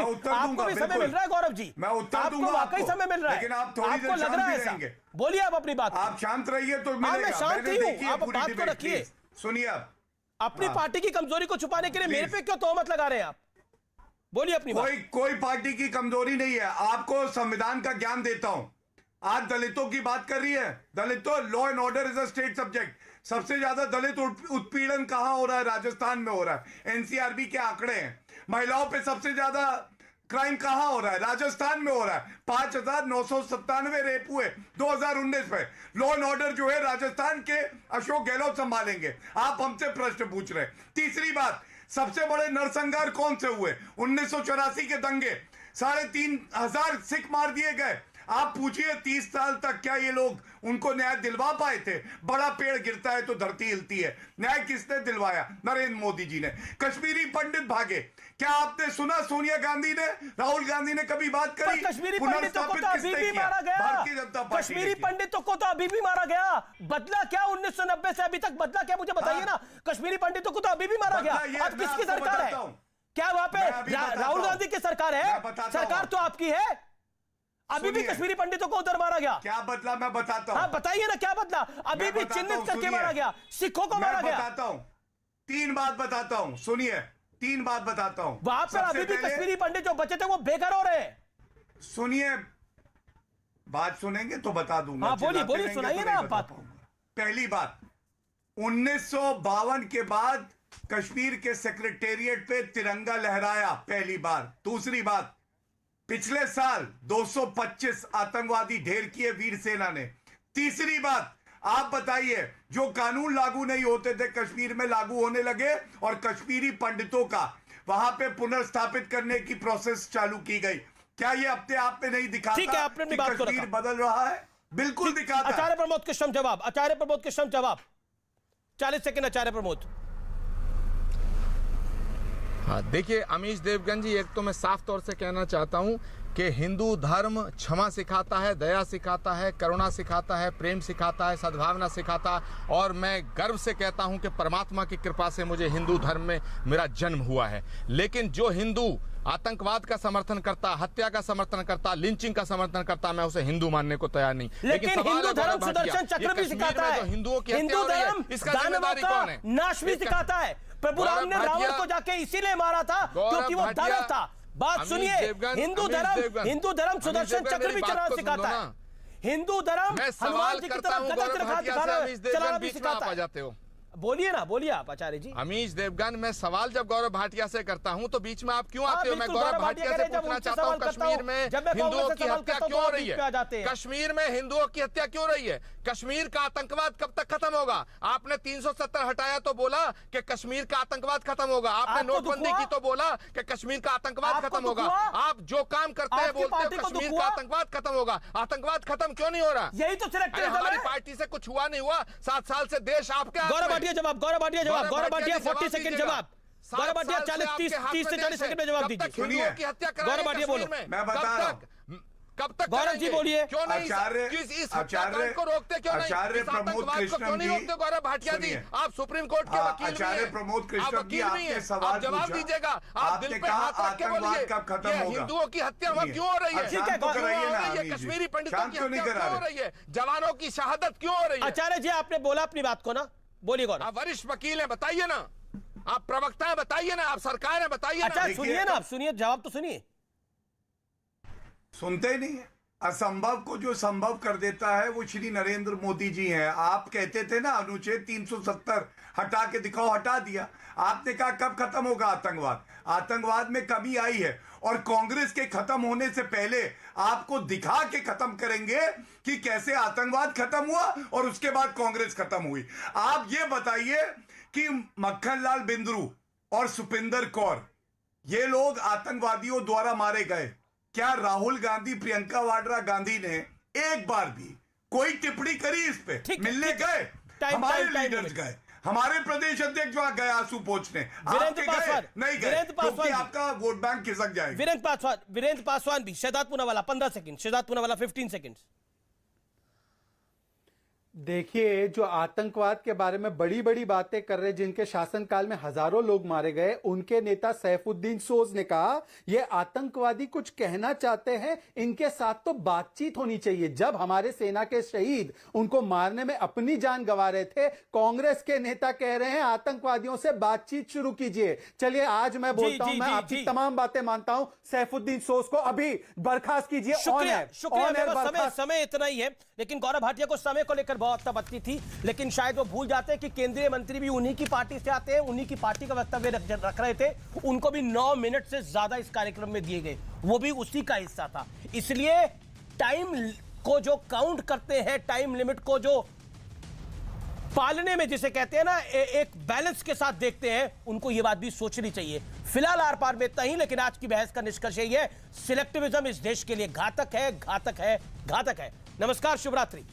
समय मिल रहा है गौरव जी, मैं उत्तर दूंगा, आपको वाकई समय मिल रहा है, लेकिन आप थोड़ी देर लग रहा है ऐसा। बोलिए आप अपनी बात। आप शांत रहिए तो मैं शांत ही हूँ, आप बात को रखिए। सुनिए, आप अपनी पार्टी की कमजोरी को छुपाने के लिए मेरे पे क्यों तोहमत लगा रहे हैं आप? बोलिए अपनी बात। कोई पार्टी की कमजोरी नहीं है। आपको संविधान का ज्ञान देता हूं। आज दलितों की बात कर रही है। दलितों, law and order is a state subject. सबसे ज्यादा दलित उत्पीड़न कहां हो रहा है? राजस्थान में हो रहा है। एनसीआरबी के आंकड़े हैं। महिलाओं पे सबसे ज्यादा क्राइम कहां हो रहा है? राजस्थान में हो रहा है। 5,997 रेप हुए 2019 में। लॉ एंड ऑर्डर जो है राजस्थान के अशोक गहलोत संभालेंगे। आप हमसे प्रश्न पूछ रहे हैं। तीसरी बात, सबसे बड़े नरसंहार कौन से हुए? 1984 के दंगे, 3,500 सिख मार दिए गए। आप पूछिए 30 साल तक क्या ये लोग उनको न्याय दिलवा पाए थे? बड़ा पेड़ गिरता है तो धरती हिलती है। न्याय किसने दिलवाया? नरेंद्र मोदी जी ने। कश्मीरी पंडित भागे। क्या आपने सुना सोनिया गांधी ने, राहुल गांधी ने कभी बात करी? कश्मीरी पंडितों को तो अभी भी मारा गया। कश्मीरी पंडितों को तो अभी भी मारा गया। बदला क्या 1990 से अभी तक? बदला क्या मुझे बताइए ना। कश्मीरी पंडितों को तो अभी भी मारा गया। अब किसकी सरकार है? क्या वहां पे राहुल गांधी की सरकार है? सरकार तो आपकी है। अभी भी कश्मीरी पंडितों को उधर मारा गया। क्या बदला? मैं बताता हूं। हाँ बताइए ना, क्या बदला? अभी भी चिन्हित करके मारा गया, सिखों को मारा गया। बताता हूं, 3 बात बताता हूं, सुनिए। 3 बात बताता हूं। वहां पर अभी भी कश्मीरी पंडित जो बचे थे वो बेघर हो रहे हैं। सुनिए, बात सुनेंगे तो बता दूंगा। हाँ बोलिए, सुनाइए ना आप बात। पहली बात, 1952 के बाद कश्मीर के सेक्रेटेरिएट पे तिरंगा लहराया पहली बार। दूसरी बात, पिछले साल 225 आतंकवादी ढेर किए वीर सेना ने। तीसरी बात, आप बताइए, जो कानून लागू नहीं होते थे कश्मीर में लागू होने लगे और कश्मीरी पंडितों का वहां पे पुनर्स्थापित करने की प्रोसेस चालू की गई। क्या ये अपने आप में नहीं दिखाता? ठीक है, आपने अपनी बात को रखा। कश्मीर बदल रहा है, बिल्कुल दिखाता। आचार्य प्रमोद कृष्ण जवाब, आचार्य प्रमोद कृष्ण जवाब। 40 सेकंड आचार्य प्रमोद। हाँ देखिए अमीश देवगन जी, एक तो मैं साफ तौर से कहना चाहता हूं कि हिंदू धर्म क्षमा सिखाता है, दया सिखाता है, करुणा सिखाता है, प्रेम सिखाता है, सद्भावना सिखाता है। और मैं गर्व से कहता हूं कि परमात्मा की कृपा से मुझे हिंदू धर्म में मेरा जन्म हुआ है। लेकिन जो हिंदू आतंकवाद का समर्थन करता, हत्या का समर्थन करता, लिंचिंग का समर्थन करता, मैं उसे हिंदू मानने को तैयार नहीं। लेकिन हिंदू धर्म सुदर्शन चक्र भी सिखाता है, हिंदुओं की हिंदू धर्म इसका दानवों जिम्मेदारी का कौन है? नाश भी सिखाता है। प्रभु राम ने रावण को जाके इसीलिए मारा था क्योंकि वो दानव था। बात सुनिए, हिंदू धर्म सुदर्शन चक्र भी चलाना सिखाता है। हिंदू धर्म हनुमान जी की तरफ चलाना भी सिखाता है। बोलिए ना, बोलिए आप आचार्य जी। अमीश देवगन, मैं सवाल जब गौरव भाटिया से करता हूं तो बीच में आप क्यों आते हो? मैं गौरव भाटिया से पूछना चाहता हूं, कश्मीर में हिंदुओं की हत्या क्यों हो रही है? कश्मीर में हिंदुओं की हत्या क्यों हो रही है? कश्मीर का आतंकवाद कब तक खत्म होगा? आपने 370 हटाया तो बोला कि कश्मीर का आतंकवाद खत्म होगा। आपने नोटबंदी की तो बोला कि कश्मीर का आतंकवाद खत्म होगा। आप जो काम करते हैं बोलते हैं कश्मीर का आतंकवाद खत्म होगा। आतंकवाद खत्म क्यों नहीं हो रहा? यही तो हमारी पार्टी से कुछ हुआ नहीं हुआ। 7 साल से देश आपके हाथ में। गौरव भाटिया जवाब, गौरव भाटिया 40 सेकंड जवाब, गौरव भाटिया 30 से 40 सेकंड में जवाब दीजिए। हिंदुओं की हत्या गौरव भाटिया बोलो, मैं बता रहा हूं। कब तक गौरव जी बोलिए। क्यों नहीं इस हत्याकांड को रोकते? क्यों नहीं आचार्य प्रमोद कृष्णन जी, रोकते? गौरव भाटिया जी, आप सुप्रीम कोर्ट के वकील भी हैं। आचार्य प्रमोद कृष्णन जी, आपने सवाल जवाब दीजिएगा। आप दिल पे हाथ रख के बोलिए, कब खत्म होगा? हिंदुओं की हत्या वहां क्यों हो रही है? ठीक है, कश्मीरी पंडितों की हत्या क्यों हो रही है? जवानों की शहादत क्यों हो रही है? आचार्य जी, आपने बोला अपनी बात को ना, बोलिए गौरव। आप वरिष्ठ वकील हैं, बताइए ना। आप प्रवक्ता हैं, बताइए ना। आप सरकार है, बताइए ना। अच्छा सुनिए ना, आप सुनिए, जवाब तो सुनिए। सुनते ही नहीं है। असंभव को जो संभव कर देता है वो श्री नरेंद्र मोदी जी हैं। आप कहते थे ना अनुच्छेद 370 हटा के दिखाओ, हटा दिया। आपने कहा कब खत्म होगा आतंकवाद? आतंकवाद में कमी आई है और कांग्रेस के खत्म होने से पहले आपको दिखा के खत्म करेंगे कि कैसे आतंकवाद खत्म हुआ और उसके बाद कांग्रेस खत्म हुई। आप ये बताइए कि मक्खनलाल बिंद्रू और सुपिंदर कौर ये लोग आतंकवादियों द्वारा मारे गए। क्या राहुल गांधी, प्रियंका वाड्रा गांधी ने एक बार भी कोई टिप्पणी करी इस पे? मिलने गए, हमारे लीडर्स गए, हमारे प्रदेश अध्यक्ष वहां गए आंसू पोंछने। आपके गए नहीं गए क्योंकि आपका वोट बैंक खिसक जाएगा। वीरेंद्र पासवान भी। Shehzad Poonawalla 15 second, Shehzad Poonawalla 15 second. देखिए, जो आतंकवाद के बारे में बड़ी बड़ी बातें कर रहे, जिनके शासनकाल में हजारों लोग मारे गए, उनके नेता सैफुद्दीन सोज ने कहा ये आतंकवादी कुछ कहना चाहते हैं, इनके साथ तो बातचीत होनी चाहिए। जब हमारे सेना के शहीद उनको मारने में अपनी जान गंवा रहे थे, कांग्रेस के नेता कह रहे हैं आतंकवादियों से बातचीत शुरू कीजिए। चलिए, आज मैं बोलता हूं, मैं आपकी तमाम बातें मानता हूं। सैफुद्दीन सोज को अभी बर्खास्त कीजिए। शुक्रिया। समय इतना ही है, लेकिन गौरव भाटिया को समय को लेकर बहुत आपत्ति थी, लेकिन शायद वो भूल जाते हैं कि केंद्रीय मंत्री भी उन्हीं की पार्टी से आते हैं, उन्हीं की पार्टी का वक्तव्य रख रहे थे। उनको भी 9 मिनट से ज्यादा इस कार्यक्रम में दिए गए, वो भी उसी का हिस्सा था। इसलिए टाइम को जो काउंट करते हैं, टाइम लिमिट को जो पालने में जिसे कहते हैं ना, एक बैलेंस के साथ देखते हैं, उनको ये बात भी सोचनी चाहिए। फिलहाल आर पार में इतना ही, लेकिन आज की बहस का निष्कर्ष यही है, सिलेक्टिविज्म इस देश के लिए घातक है, घातक है, घातक है। नमस्कार, शुभ रात्रि।